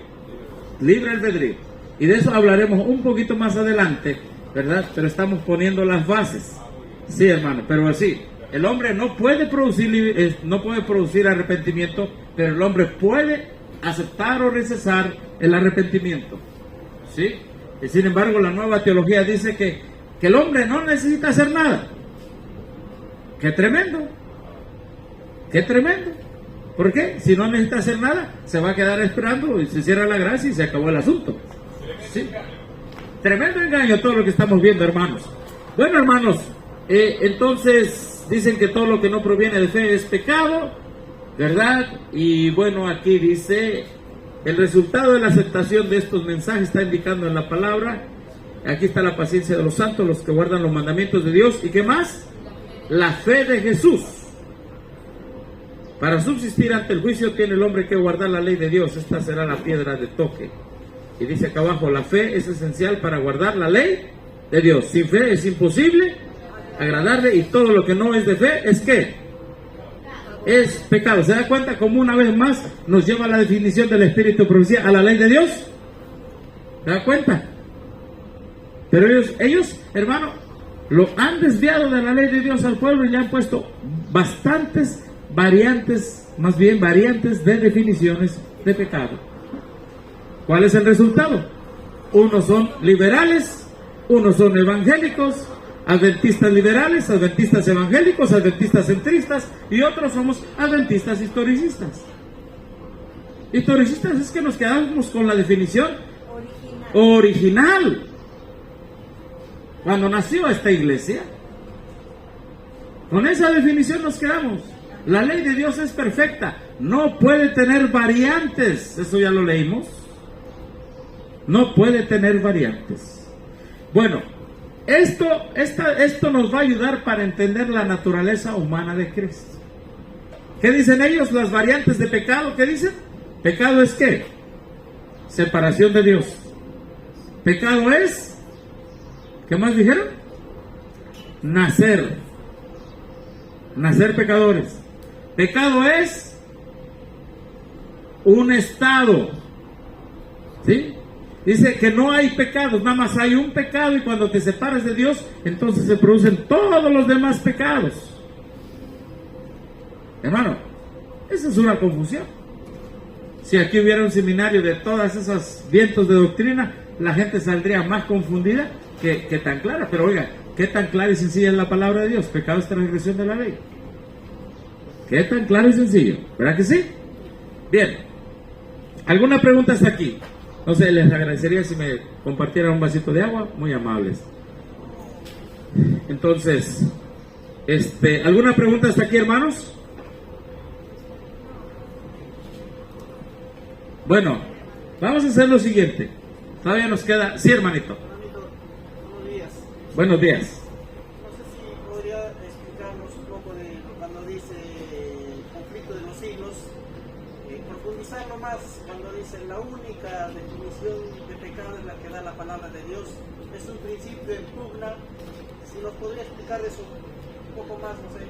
Libre albedrío. Y de eso hablaremos un poquito más adelante, ¿verdad? Pero estamos poniendo las bases. Sí, hermano, pero así, el hombre no puede producir arrepentimiento, pero el hombre puede aceptar o rechazar el arrepentimiento. ¿Sí? Y sin embargo, la nueva teología dice que el hombre no necesita hacer nada. ¡Qué tremendo! ¡Qué tremendo! ¿Por qué? Si no necesita hacer nada, se va a quedar esperando y se cierra la gracia y se acabó el asunto. ¿Sí? Tremendo engaño todo lo que estamos viendo, hermanos. Bueno, hermanos, entonces dicen que todo lo que no proviene de fe es pecado, ¿verdad? Y bueno, aquí dice, el resultado de la aceptación de estos mensajes está indicando en la palabra. Aquí está la paciencia de los santos, los que guardan los mandamientos de Dios. ¿Y qué más? La fe de Jesús. Para subsistir ante el juicio tiene el hombre que guardar la ley de Dios. Esta será la piedra de toque. Y dice acá abajo, la fe es esencial para guardar la ley de Dios. Sin fe es imposible agradarle, y todo lo que no es de fe es ¿qué? Es pecado. ¿Se da cuenta cómo una vez más nos lleva la definición del Espíritu de Profecía a la ley de Dios? ¿Se da cuenta? Pero ellos, hermano, lo han desviado de la ley de Dios al pueblo y le han puesto bastantes variantes de definiciones de pecado. ¿Cuál es el resultado? Unos son liberales, unos son evangélicos, adventistas liberales, adventistas evangélicos, adventistas centristas, y otros somos adventistas historicistas. Historicistas es que nos quedamos con la definición original. Cuando nació esta iglesia, con esa definición nos quedamos. La ley de Dios es perfecta, no puede tener variantes. Eso ya lo leímos. No puede tener variantes. Bueno, esto nos va a ayudar para entender la naturaleza humana de Cristo. ¿Qué dicen ellos? Las variantes de pecado, ¿qué dicen? Pecado es ¿qué? Separación de Dios. Pecado es, ¿qué más dijeron? Nacer pecadores. Pecado es un estado, ¿sí? Dice que no hay pecados, nada más hay un pecado, y cuando te separas de Dios, entonces se producen todos los demás pecados. Hermano, esa es una confusión. Si aquí hubiera un seminario de todas esas vientos de doctrina, la gente saldría más confundida que tan clara. Pero oiga, ¿qué tan clara y sencilla es la palabra de Dios? Pecado es transgresión de la ley. ¿Qué tan claro y sencillo? ¿Verdad que sí? Bien. ¿Alguna pregunta hasta aquí? No sé, les agradecería si me compartieran un vasito de agua, muy amables. Entonces, ¿alguna pregunta hasta aquí, hermanos? Bueno, vamos a hacer lo siguiente. Todavía nos queda... Sí, hermanito. Buenos días. Buenos días. No sé si podría explicarnos un poco de cuando dice conflicto de los siglos, profundizarlo más cuando dice la única definición de pecado es la que da la palabra de Dios. Es un principio en pugna. Si nos podría explicar eso un poco más, no sé.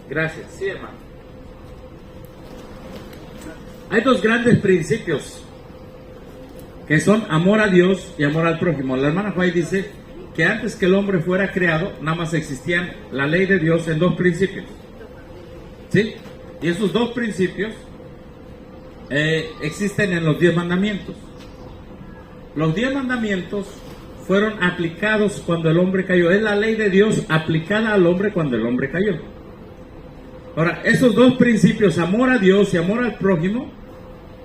Gracias. Sí, hermano. Hay dos grandes principios que son amor a Dios y amor al prójimo. La hermana White dice que antes que el hombre fuera creado, nada más existían la ley de Dios en dos principios. ¿Sí? Y esos dos principios existen en los 10 mandamientos. Los 10 mandamientos fueron aplicados cuando el hombre cayó. Es la ley de Dios aplicada al hombre cuando el hombre cayó. Ahora, esos dos principios, amor a Dios y amor al prójimo,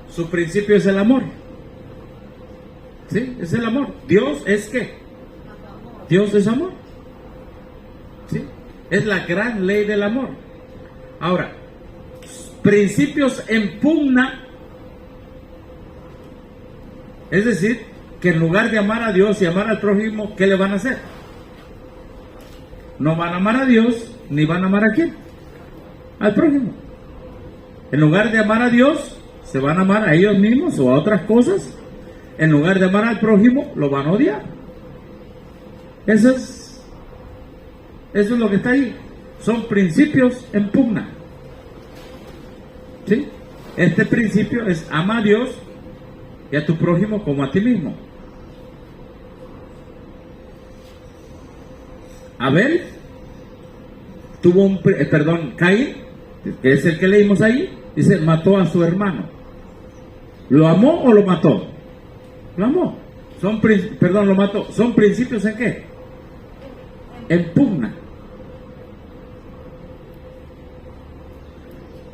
su principio es el amor. ¿Sí? Es el amor. ¿Dios es qué? Dios es amor. ¿Sí? Es la gran ley del amor. Ahora, principios en pugna, es decir, que en lugar de amar a Dios y amar al prójimo, ¿qué le van a hacer? No van a amar a Dios, ni van a amar a quién, al prójimo. En lugar de amar a Dios, se van a amar a ellos mismos o a otras cosas. En lugar de amar al prójimo, lo van a odiar. Eso es lo que está ahí. Son principios en pugna. ¿Sí? Este principio es ama a Dios y a tu prójimo como a ti mismo. Abel tuvo Caín, que es el que leímos ahí, dice, mató a su hermano. ¿Lo amó o lo mató? Lo amó. Lo mató. ¿Son principios en qué? En pugna.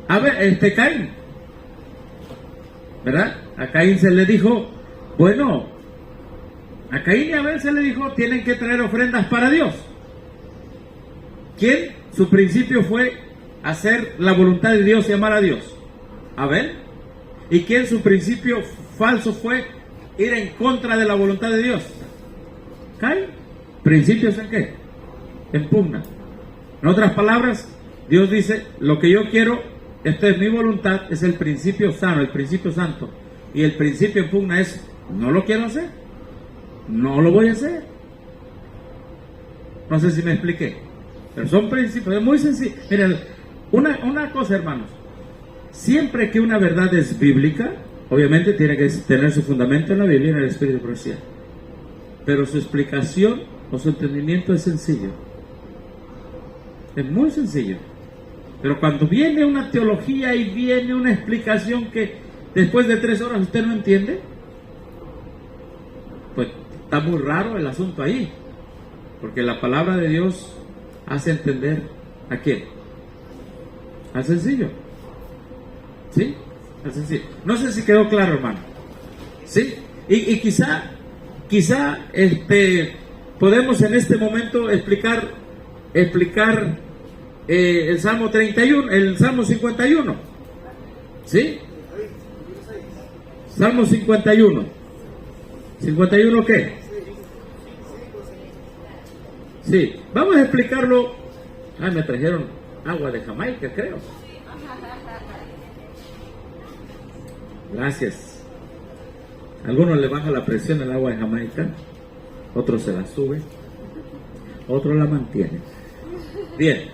A ver, Caín, ¿verdad? A Caín se le dijo, bueno, a Caín y a Abel se le dijo, tienen que traer ofrendas para Dios. ¿Quién? Su principio fue hacer la voluntad de Dios y amar a Dios. Abel. ¿Y quién su principio falso fue ir en contra de la voluntad de Dios? Caín. ¿Principios en qué? En pugna. En otras palabras, Dios dice, lo que yo quiero, esta es mi voluntad, es el principio sano, el principio santo. Y el principio en pugna es, no lo quiero hacer, no lo voy a hacer. No sé si me expliqué, pero son principios, es muy sencillo. Miren, una cosa, hermanos, siempre que una verdad es bíblica, obviamente tiene que tener su fundamento en la Biblia y en el Espíritu de profecía, pero su explicación o su entendimiento es sencillo, es muy sencillo. Pero cuando viene una teología y viene una explicación que después de 3 horas usted no entiende, pues está muy raro el asunto ahí, porque la palabra de Dios hace entender ¿a quién? Al sencillo. ¿Sí? Al sencillo. No sé si quedó claro, hermano. ¿Sí? Y quizá podemos en este momento explicar el Salmo 31, el Salmo 51. ¿Sí? Salmo 51. ¿51 qué? Sí, vamos a explicarlo. Me trajeron agua de Jamaica, creo. Gracias. Algunos le baja la presión el agua de Jamaica, otros se la sube, otros la mantienen. Bien.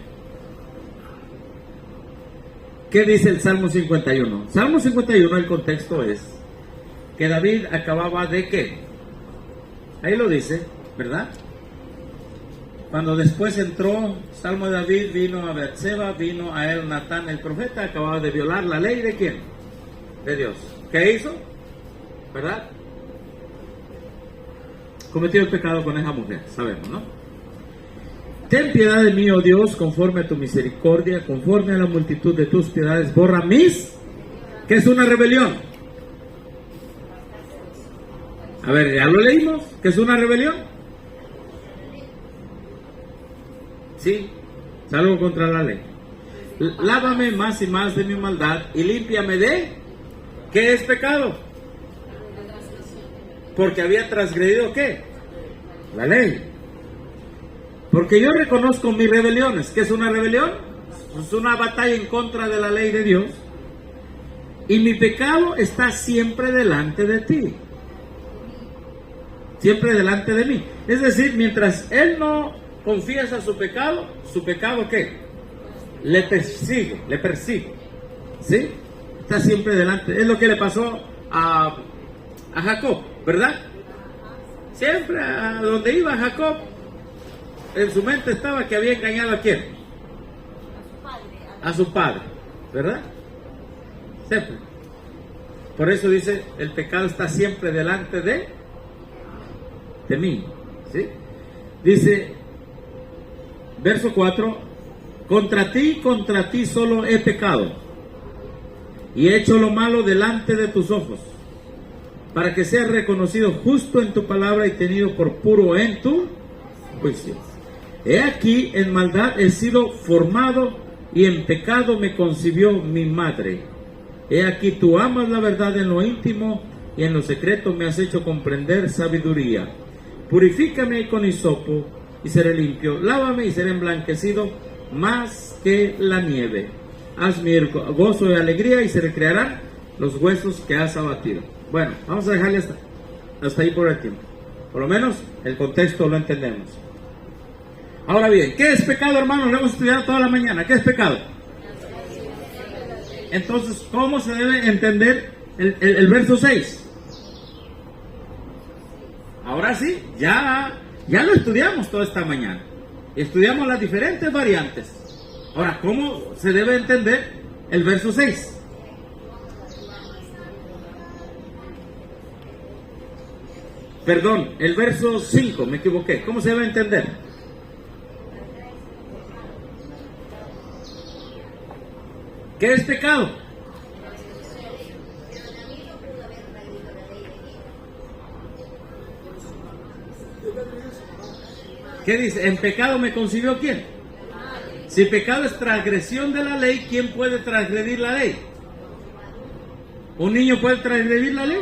¿Qué dice el Salmo 51? Salmo 51, el contexto es que David acababa de ¿qué? Ahí lo dice, ¿verdad? Cuando después entró, Salmo de David, vino a Betseba, vino a él Natán el profeta, acababa de violar la ley ¿de quién? De Dios. ¿Qué hizo? ¿Verdad? Cometió el pecado con esa mujer, sabemos, ¿no? Ten piedad de mí, oh Dios, conforme a tu misericordia, conforme a la multitud de tus piedades, borra mis, que es una rebelión. A ver, ya lo leímos, que es una rebelión. Sí, salgo contra la ley. Lávame más y más de mi maldad y límpiame de... ¿Qué es pecado? Porque había transgredido ¿qué? La ley. Porque yo reconozco mis rebeliones. ¿Qué es una rebelión? Es una batalla en contra de la ley de Dios. Y mi pecado está siempre delante de ti. Siempre delante de mí. Es decir, mientras él no confiesa su pecado ¿qué? Le persigue. ¿Sí? Está siempre delante. Es lo que le pasó a Jacob, ¿verdad? Siempre a donde iba Jacob, en su mente estaba que había engañado a quién. A su padre, ¿verdad? Siempre. Por eso dice, el pecado está siempre delante de mí, ¿sí? Dice, verso 4, contra ti solo he pecado, y he hecho lo malo delante de tus ojos, para que seas reconocido justo en tu palabra y tenido por puro en tu juicio. He aquí, en maldad he sido formado, y en pecado me concibió mi madre. He aquí, tú amas la verdad en lo íntimo, y en lo secreto me has hecho comprender sabiduría. Purifícame con hisopo, y seré limpio. Lávame y seré emblanquecido más que la nieve. Hazme gozo y alegría, y se recrearán los huesos que has abatido. Bueno, vamos a dejarle hasta ahí por el tiempo. Por lo menos el contexto lo entendemos. Ahora bien, ¿qué es pecado, hermanos? Lo hemos estudiado toda la mañana. ¿Qué es pecado? Entonces, ¿cómo se debe entender el verso 6? Ahora sí, ya lo estudiamos toda esta mañana. Estudiamos las diferentes variantes. Ahora, ¿cómo se debe entender el verso 6? Perdón, el verso 5, me equivoqué. ¿Cómo se debe entender? ¿Qué es pecado? ¿Qué dice? ¿En pecado me concibió quién? Si pecado es transgresión de la ley, ¿quién puede transgredir la ley? ¿Un niño puede transgredir la ley?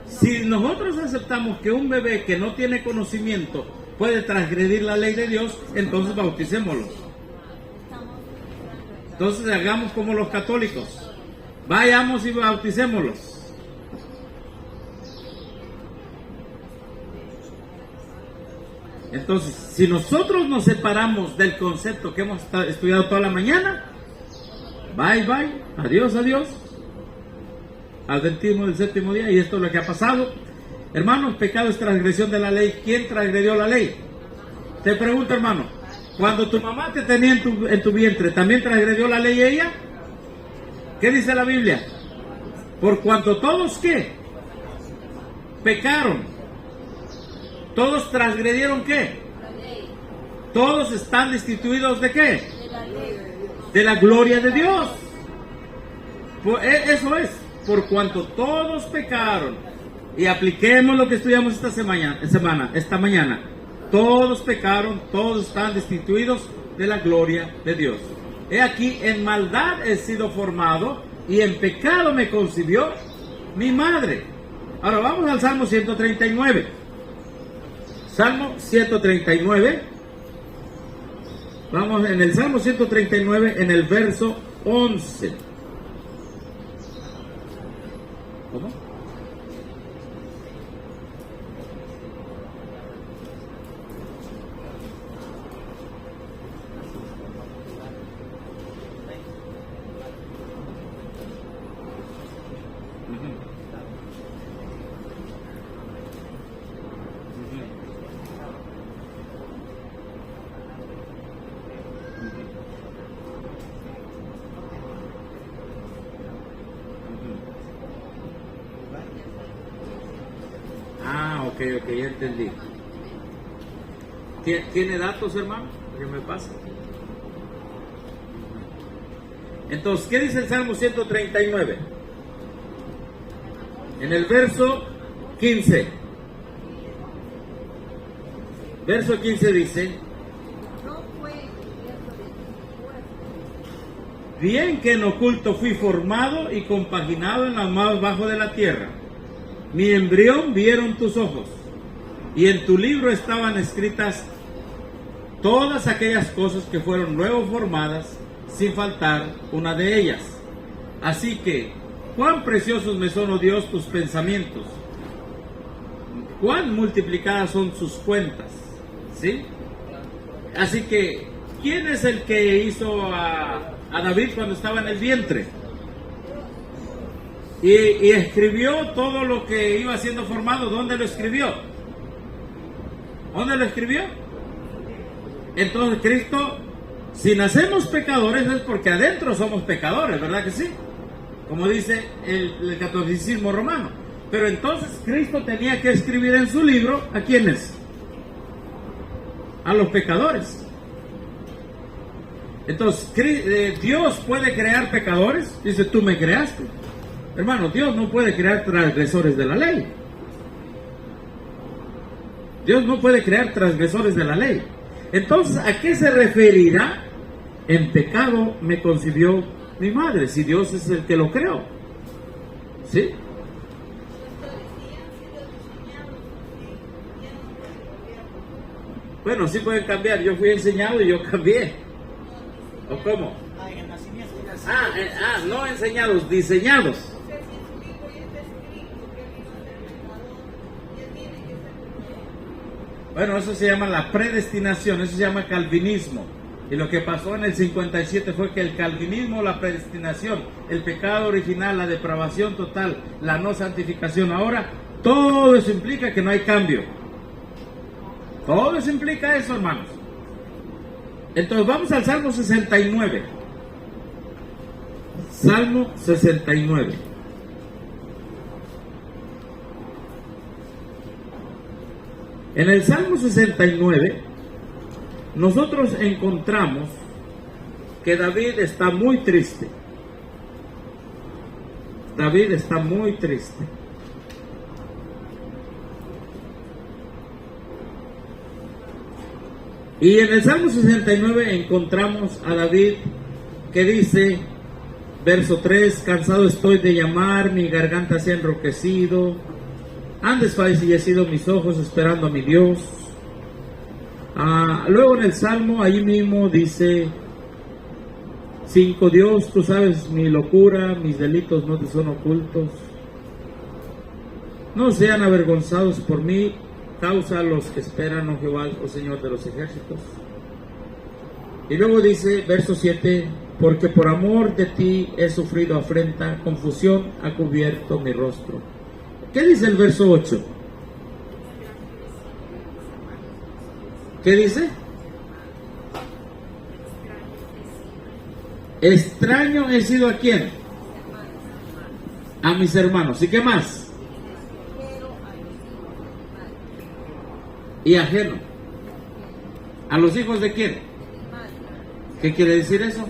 Si nosotros aceptamos que un bebé que no tiene conocimiento puede transgredir la ley de Dios, entonces bauticémoslo. Entonces hagamos como los católicos. Vayamos y bauticémoslos. Entonces, si nosotros nos separamos del concepto que hemos estudiado toda la mañana, bye, adiós, adventismo del séptimo día, y esto es lo que ha pasado. Hermanos, pecado es transgresión de la ley. ¿Quién transgredió la ley? Te pregunto, hermano, cuando tu mamá te tenía en tu vientre, ¿también transgredió la ley ella? ¿Qué dice la Biblia? Por cuanto todos, ¿qué? Pecaron. Todos transgredieron ¿qué? Todos están destituidos ¿de qué? De la gloria de Dios. Eso es, por cuanto todos pecaron. Y apliquemos lo que estudiamos esta mañana. Todos pecaron, todos están destituidos de la gloria de Dios. He aquí, en maldad he sido formado, y en pecado me concibió mi madre. Ahora vamos al Salmo 139. Salmo 139. Vamos en el Salmo 139, en el verso 11. ¿Cómo? Ok, ya entendí. ¿Tiene datos, hermano? ¿Qué me pasa? Entonces, ¿qué dice el Salmo 139? En el verso 15. Verso 15 dice: bien que en oculto fui formado y compaginado en lo más bajo de la tierra. Mi embrión vieron tus ojos, y en tu libro estaban escritas todas aquellas cosas que fueron luego formadas, sin faltar una de ellas. Así que, cuán preciosos me son, oh Dios, tus pensamientos, cuán multiplicadas son sus cuentas. ¿Sí? Así que, ¿quién es el que hizo a David cuando estaba en el vientre? Y escribió todo lo que iba siendo formado. ¿Dónde lo escribió? ¿Dónde lo escribió? Entonces Cristo, si nacemos pecadores es porque adentro somos pecadores, ¿verdad que sí? Como dice el catolicismo romano. Pero entonces Cristo tenía que escribir en su libro, ¿a quiénes? A los pecadores. Entonces, ¿Dios puede crear pecadores? Dice, tú me creaste. Hermano, Dios no puede crear transgresores de la ley. Dios no puede crear transgresores de la ley. Entonces, ¿a qué se referirá? En pecado me concibió mi madre, si Dios es el que lo creó. ¿Sí? Bueno, sí pueden cambiar. Yo fui enseñado y yo cambié. ¿O cómo? No enseñados, diseñados. Bueno, eso se llama la predestinación, eso se llama calvinismo. Y lo que pasó en el 57 fue que el calvinismo, la predestinación, el pecado original, la depravación total, la no santificación, ahora todo eso implica que no hay cambio. Todo eso implica eso, hermanos. Entonces vamos al Salmo 69. Salmo 69. En el Salmo 69, nosotros encontramos que David está muy triste. David está muy triste. Y en el Salmo 69 encontramos a David que dice, verso 3, cansado estoy de llamar, mi garganta se ha enroquecido, han desfallecido mis ojos esperando a mi Dios. Luego en el Salmo, ahí mismo dice 5, Dios, tú sabes mi locura, mis delitos no te son ocultos. No sean avergonzados por mí, causa a los que esperan, oh Jehová, oh Señor de los ejércitos. Y luego dice, verso 7, porque por amor de ti he sufrido afrenta, confusión ha cubierto mi rostro. ¿Qué dice el verso 8? ¿Qué dice? Extraño he sido ¿a quién? A mis hermanos. ¿Y qué más? Y ajeno. ¿A los hijos de quién? ¿Qué quiere decir eso?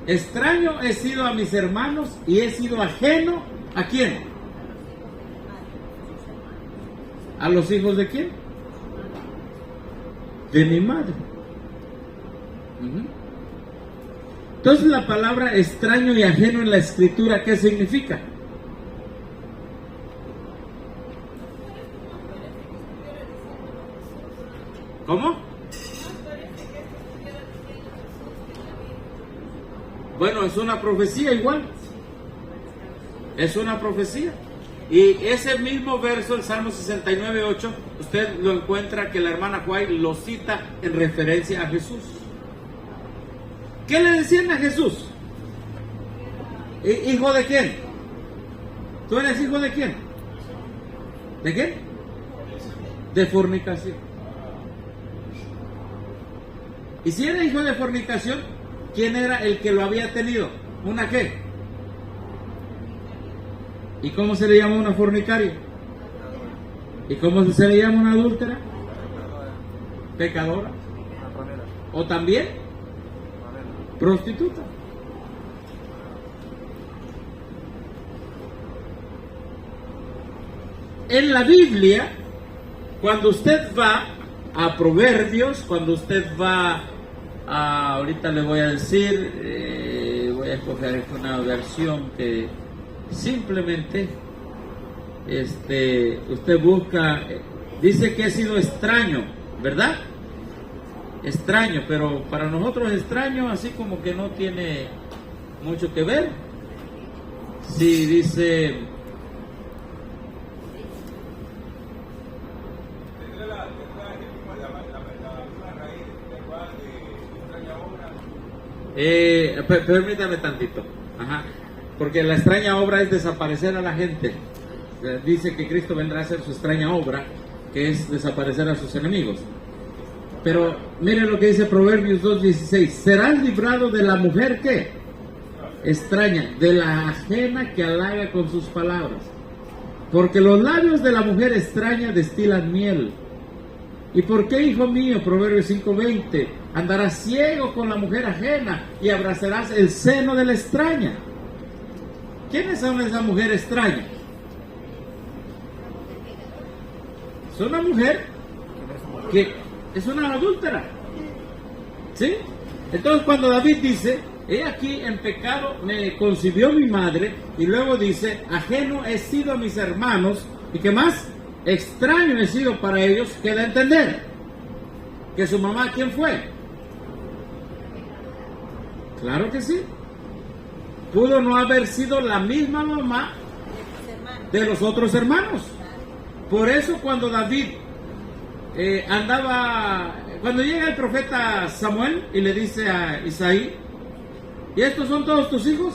Extraño he sido a mis hermanos y he sido ajeno ¿a quién? ¿A los hijos de quién? De mi madre. Entonces la palabra extraño y ajeno en la escritura, ¿qué significa? ¿Cómo? Bueno, es una profecía igual. Es una profecía. Y ese mismo verso, el Salmo 69:8, usted lo encuentra que la hermana White lo cita en referencia a Jesús. ¿Qué le decían a Jesús? ¿Hijo de quién? ¿Tú eres hijo de quién? ¿De quién? De fornicación. Y si era hijo de fornicación, ¿quién era el que lo había tenido? ¿Una qué? ¿Y cómo se le llama una fornicaria? ¿Y cómo se le llama una adúltera? Pecadora. ¿O también? Prostituta. en la Biblia, cuando usted va a Proverbios, cuando usted va a, ahorita le voy a decir, voy a escoger una versión que simplemente usted busca, dice que ha sido extraño, ¿verdad? Extraño, pero para nosotros extraño, así como que no tiene mucho que ver. Sí, dice, permítame tantito, porque la extraña obra es desaparecer a la gente. Dice que Cristo vendrá a hacer su extraña obra, que es desaparecer a sus enemigos. Pero miren lo que dice Proverbios 2:16: serás librado de la mujer que extraña, de la ajena que halaga con sus palabras, porque los labios de la mujer extraña destilan miel. ¿Y por qué, hijo mío? Proverbios 5:20: andarás ciego con la mujer ajena y abrazarás el seno de la extraña. ¿Quiénes son esa mujer extraña? Es una mujer que es una adúltera, ¿sí? Entonces cuando David dice, he aquí en pecado me concibió mi madre, y luego dice, ajeno he sido a mis hermanos, ¿y qué más? Extraño he sido para ellos, queda a entender que su mamá, ¿quién fue? Claro que sí. Pudo no haber sido la misma mamá de los otros hermanos. Por eso cuando David cuando llega el profeta Samuel y le dice a Isaí, ¿y estos son todos tus hijos?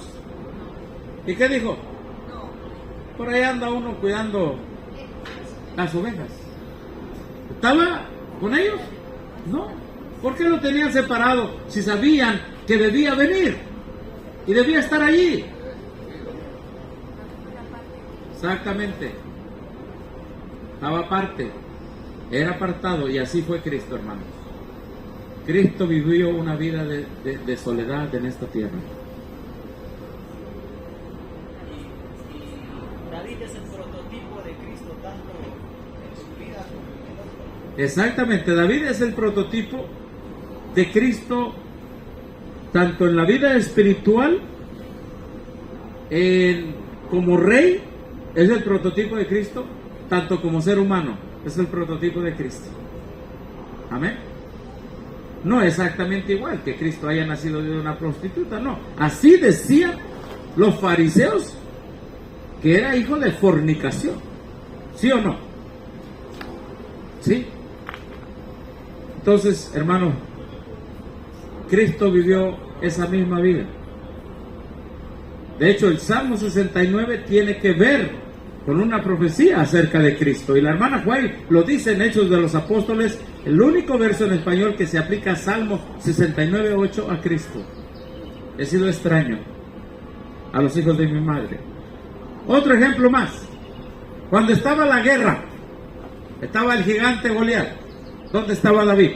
¿Y qué dijo? Por ahí anda uno cuidando las ovejas. ¿Estaba con ellos? No. ¿Por qué lo tenían separado si sabían que debía venir y debía estar allí? Exactamente. Estaba aparte, era apartado, y así fue Cristo, hermanos. Cristo vivió una vida de soledad en esta tierra. Y David es el prototipo de Cristo tanto en su vida como en el otro. Exactamente, David es el prototipo de Cristo tanto en la vida espiritual, como rey, es el prototipo de Cristo, tanto como ser humano, es el prototipo de Cristo. Amén. No exactamente igual que Cristo haya nacido de una prostituta, no. Así decían los fariseos que era hijo de fornicación. ¿Sí o no? ¿Sí? Entonces, hermano, Cristo vivió esa misma vida. De hecho, el Salmo 69 tiene que ver con una profecía acerca de Cristo. Y la hermana Juárez lo dice en Hechos de los Apóstoles, el único verso en español que se aplica a Salmo 69:8 a Cristo. He sido extraño a los hijos de mi madre. Otro ejemplo más. Cuando estaba la guerra, estaba el gigante Goliat. ¿Dónde estaba David?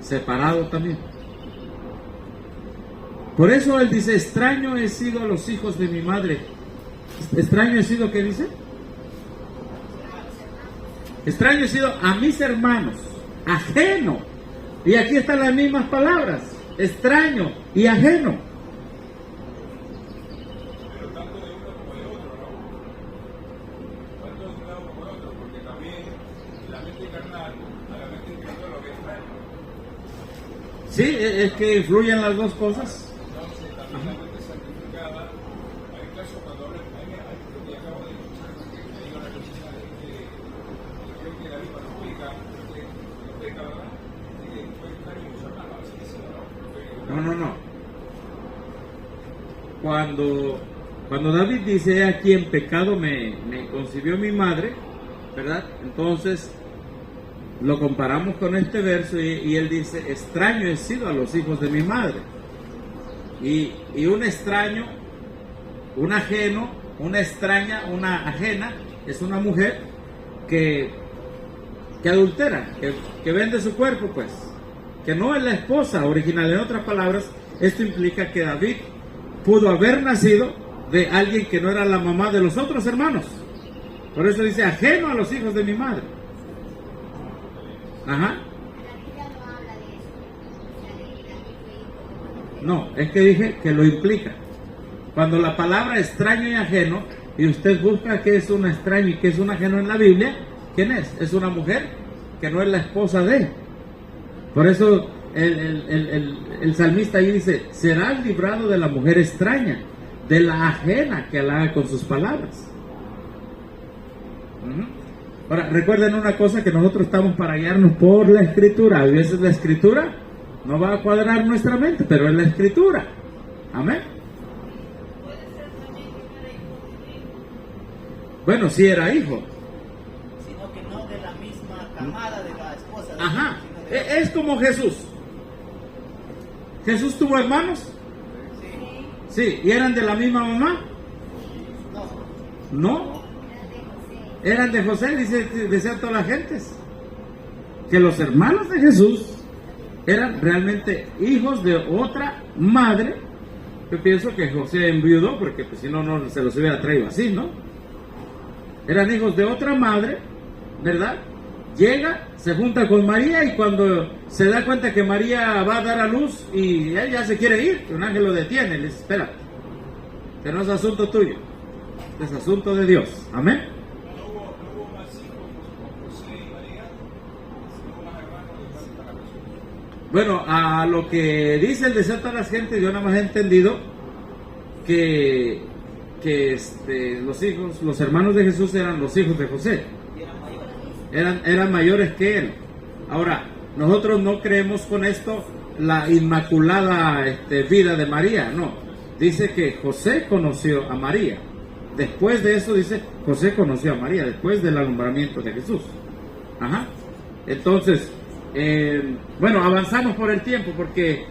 Separado también. Por eso él dice, extraño he sido a los hijos de mi madre. Extraño he sido, ¿qué dice? Extraño he sido a mis hermanos, ajeno. Y aquí están las mismas palabras, extraño y ajeno. Pero tanto de uno como de otro, ¿no? Tanto de un lado como de otro, porque también la mente carnal a la mente espiritual lo que es extraño. Sí, es que influyen las dos cosas. Entonces, también la mente santificada, hay casos cuando hablan, hay lo que acabo de escuchar, que me diga una cosita de que creo que la misma lo explica, que lo explica, ¿verdad? De que fue extraño y mucho hermano, así dice, ¿no? No. Cuando David dice, he aquí en pecado me concibió mi madre, ¿verdad? Entonces lo comparamos con este verso y él dice, extraño he sido a los hijos de mi madre. Y un extraño, un ajeno, una extraña, una ajena, es una mujer que adultera, que vende su cuerpo, pues, que no es la esposa original. En otras palabras, esto implica que David pudo haber nacido de alguien que no era la mamá de los otros hermanos. Por eso dice ajeno a los hijos de mi madre. Ajá. No, es que dije que lo implica. Cuando la palabra extraño y ajeno, y usted busca qué es un extraño y qué es un ajeno en la Biblia, ¿quién es? Es una mujer que no es la esposa de. Por eso el salmista ahí dice, serás librado de la mujer extraña, de la ajena que halaga con sus palabras. Ahora, recuerden una cosa, que nosotros estamos para guiarnos por la Escritura. A veces la Escritura no va a cuadrar nuestra mente, pero es la Escritura. Amén. Bueno, sí era hijo. Sino que no de la misma camada de la esposa. Ajá. Es como Jesús. ¿Jesús tuvo hermanos? Sí. ¿Y eran de la misma mamá? No. Eran de José, decían todas las gentes. Que los hermanos de Jesús eran realmente hijos de otra madre. Yo pienso que José enviudó, porque pues, si no, no se los hubiera traído así, ¿no? Eran hijos de otra madre, ¿verdad? Llega, se junta con María, y cuando se da cuenta que María va a dar a luz y él ya se quiere ir, un ángel lo detiene, le dice, espérate, que no es asunto tuyo, es asunto de Dios. Amén. ¿No hubo más hijos con José y María? ¿No hubo más hermanos de para Jesús? Bueno, a lo que dice el deseo de las gentes, yo nada más he entendido que los hermanos de Jesús eran los hijos de José. Eran mayores que él. Ahora, nosotros no creemos con esto la inmaculada vida de María, no. Dice que José conoció a María. Después de eso dice, José conoció a María, después del alumbramiento de Jesús. Ajá. Entonces, bueno, avanzamos por el tiempo porque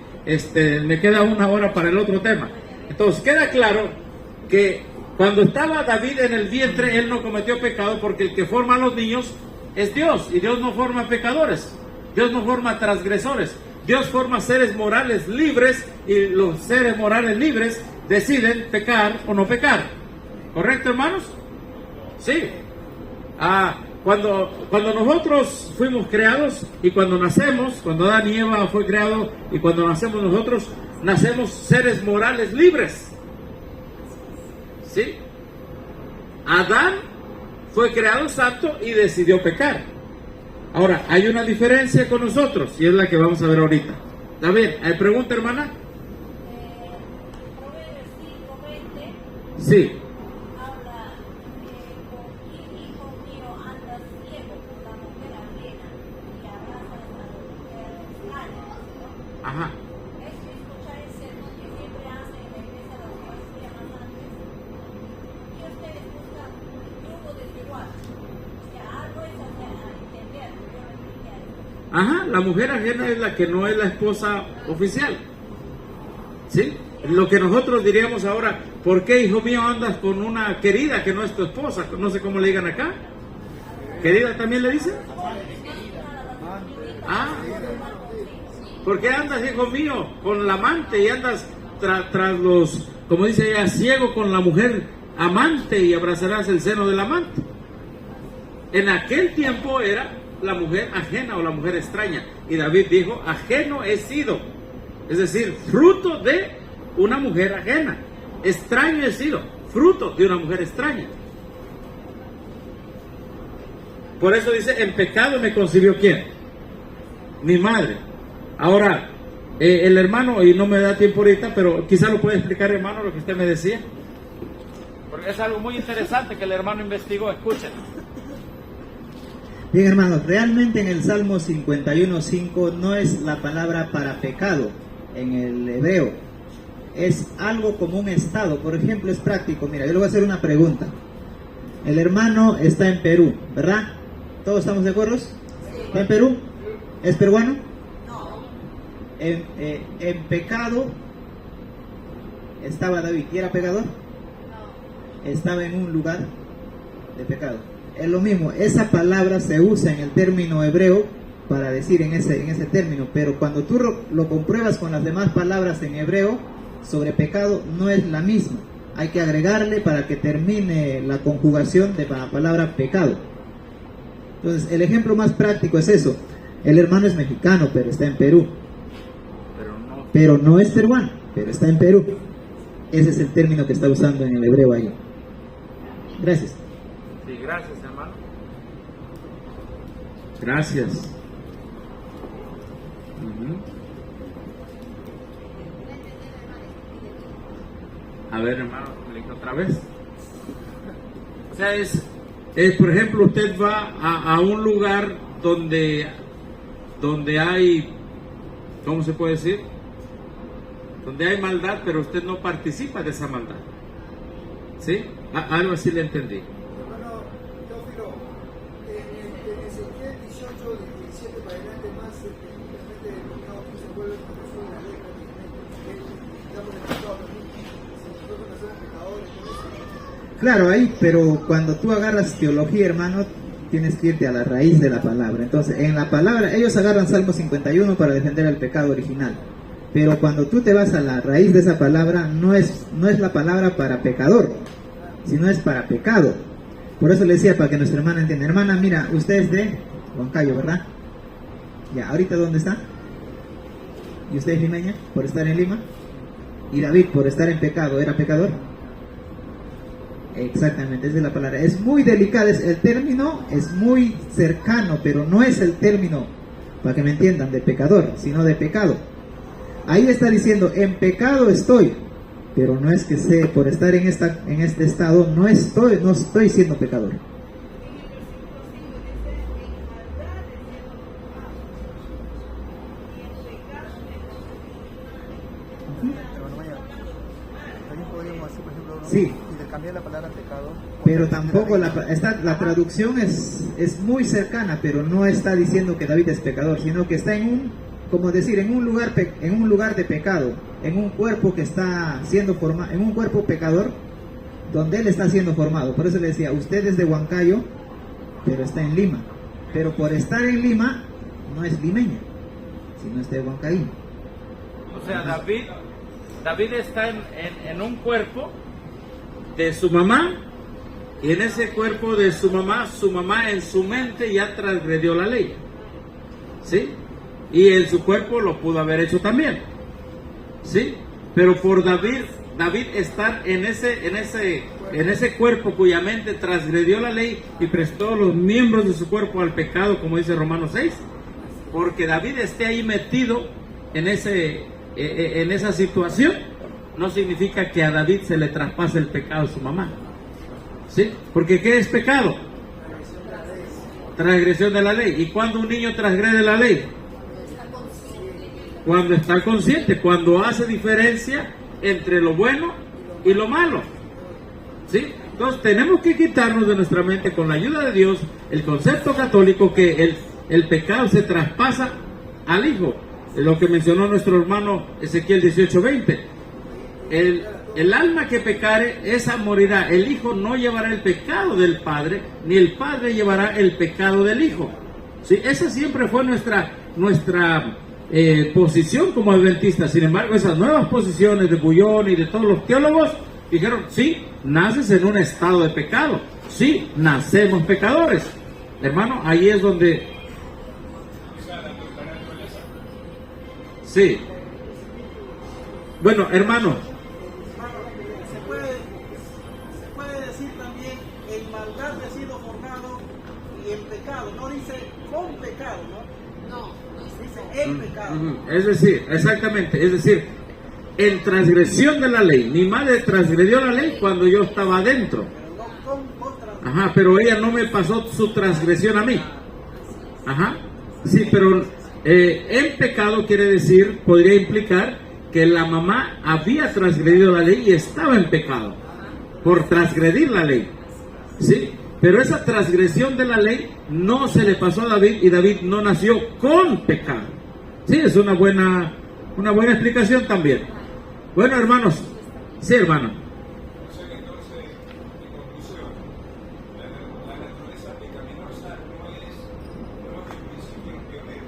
me queda 1 hora para el otro tema. Entonces, queda claro que cuando estaba David en el vientre, él no cometió pecado, porque el que forma a los niños es Dios, y Dios no forma pecadores, Dios no forma transgresores, Dios forma seres morales libres, y los seres morales libres deciden pecar o no pecar. ¿Correcto, hermanos? Sí. Cuando nosotros fuimos creados, y cuando nacemos, cuando Adán y Eva fue creado, y cuando nacemos nosotros, nacemos seres morales libres. ¿Sí? Adán fue creado santo y decidió pecar. Ahora, hay una diferencia con nosotros, y es la que vamos a ver ahorita. ¿Está bien? ¿Hay pregunta, hermana? Proverbios 5:20 Sí. habla con hijo mío andas ciego por la mujer ajena y abrazas a la mujer extraña. Ajá. Es que escuchar el sermón que siempre hacen en la iglesia de los días más antes, y ustedes buscan yugo desigual. O sea, algo es a entender, yo lo expliqué a eso. Ajá, la mujer ajena es la que no es la esposa oficial. ¿Sí? Lo que nosotros diríamos ahora, ¿por qué, hijo mío, andas con una querida que no es tu esposa? No sé cómo le digan acá. ¿Querida también le dicen? ¿Por qué andas, hijo mío, con la amante y andas tras los, como dice ella, ciego con la mujer amante y abrazarás el seno del amante? En aquel tiempo era la mujer ajena o la mujer extraña. Y David dijo, ajeno he sido. Es decir, fruto de una mujer ajena. Extraño he sido, fruto de una mujer extraña. Por eso dice, en pecado me concibió ¿quién? Mi madre. Ahora, el hermano, y no me da tiempo ahorita, pero quizá lo puede explicar, hermano, lo que usted me decía. Porque es algo muy interesante que el hermano investigó. Escuchen. Bien, hermanos, realmente en el Salmo 51:5 no es la palabra para pecado en el hebreo. Es algo como un estado. Por ejemplo, es práctico. Mira, yo le voy a hacer una pregunta. El hermano está en Perú, ¿verdad? ¿Todos estamos de acuerdo? ¿Está en Perú? ¿Es peruano? No. En pecado estaba David. ¿Y era pecador? No. Estaba en un lugar de pecado. Es lo mismo, esa palabra se usa en el término hebreo para decir en ese término, pero cuando tú lo compruebas con las demás palabras en hebreo sobre pecado, no es la misma. hay que agregarle para que termine la conjugación de la palabra pecado. Entonces, el ejemplo más práctico es eso. El hermano es mexicano, pero está en Perú. Pero no es peruano, pero está en Perú. Ese es el término que está usando en el hebreo ahí. Gracias. Sí, gracias, hermano. Gracias. A ver, hermano, otra vez. O sea, es por ejemplo, usted va a un lugar donde hay, ¿cómo se puede decir? Donde hay maldad, pero usted no participa de esa maldad. ¿Sí? Algo así le entendí. Hermano Teófilo, en Ezequiel 18, del 17 para adelante, más específicamente del pecado que se vuelve a de la ley, digamos el pecado también, si nosotros no somos pecadores, Claro, ahí, pero cuando tú agarras teología, hermano, tienes que irte a la raíz de la palabra. Entonces, en la palabra, ellos agarran Salmo 51 para defender el pecado original. Pero cuando tú te vas a la raíz de esa palabra, no es la palabra para pecador, sino es para pecado. Por eso le decía, para que nuestra hermana entienda. Hermana, mira, usted es de Huancayo, ¿verdad? Ya, ¿ahorita dónde está? ¿Y usted es limeña por estar en Lima? ¿Y David por estar en pecado era pecador? Exactamente, esa es la palabra. Es muy delicada, el término es muy cercano, pero no es el término, para que me entiendan, de pecador, sino de pecado. Ahí está diciendo, en pecado estoy, pero no es que sé, por estar en este estado, no estoy siendo pecador. también podríamos hacer, por ejemplo, ¿no? Sí. Intercambiar la palabra pecado. Pero tampoco la traducción es muy cercana, pero no está diciendo que David es pecador, sino que está en un lugar de pecado, en un cuerpo que está siendo formado, en un cuerpo pecador, donde él está siendo formado. Por eso le decía, usted es de Huancayo, pero está en Lima. Pero por estar en Lima, no es limeña, sino está de Huancayo. O sea, David está en un cuerpo de su mamá, y en ese cuerpo de su mamá en su mente ya transgredió la ley. ¿Sí? Y en su cuerpo lo pudo haber hecho también. ¿Sí? Pero por David estar en ese cuerpo cuya mente transgredió la ley y prestó los miembros de su cuerpo al pecado, como dice Romanos 6, porque David esté ahí metido en esa situación, no significa que a David se le traspase el pecado a su mamá. ¿Sí? Porque ¿qué es pecado? Transgresión de la ley. ¿Y cuando un niño transgrede la ley? Cuando está consciente, cuando hace diferencia entre lo bueno y lo malo. ¿Sí? Entonces tenemos que quitarnos de nuestra mente, con la ayuda de Dios, el concepto católico que el pecado se traspasa al Hijo. Lo que mencionó nuestro hermano Ezequiel 18:20. El alma que pecare, esa morirá. El Hijo no llevará el pecado del Padre, ni el Padre llevará el pecado del Hijo. ¿Sí? Esa siempre fue nuestra posición como adventistas. Sin embargo, esas nuevas posiciones de Bullón y de todos los teólogos dijeron, sí, naces en un estado de pecado. Sí, nacemos pecadores. Hermano, ahí es donde... Sí. Bueno, hermano. Se puede decir también, en maldad he sido formado y en pecado. No dice con pecado, ¿no? No dice en pecado. Es decir, exactamente, es decir, en transgresión de la ley. Mi madre transgredió la ley cuando yo estaba adentro. Ajá, pero ella no me pasó su transgresión a mí. Ajá, sí, pero en pecado quiere decir, podría implicar que la mamá había transgredido la ley y estaba en pecado por transgredir la ley. Sí, pero esa transgresión de la ley no se le pasó a David y David no nació con pecado. Sí, es una buena explicación también. Bueno, hermanos. Sí, hermano. O sea que entonces, en conclusión, la naturaleza pecaminosa no es el principio pionero,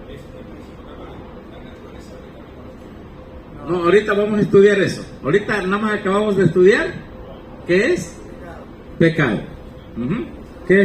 es el principio católico, la naturaleza pecaminosa. No, ahorita vamos a estudiar eso. Ahorita nada más acabamos de estudiar qué es pecado. ¿Qué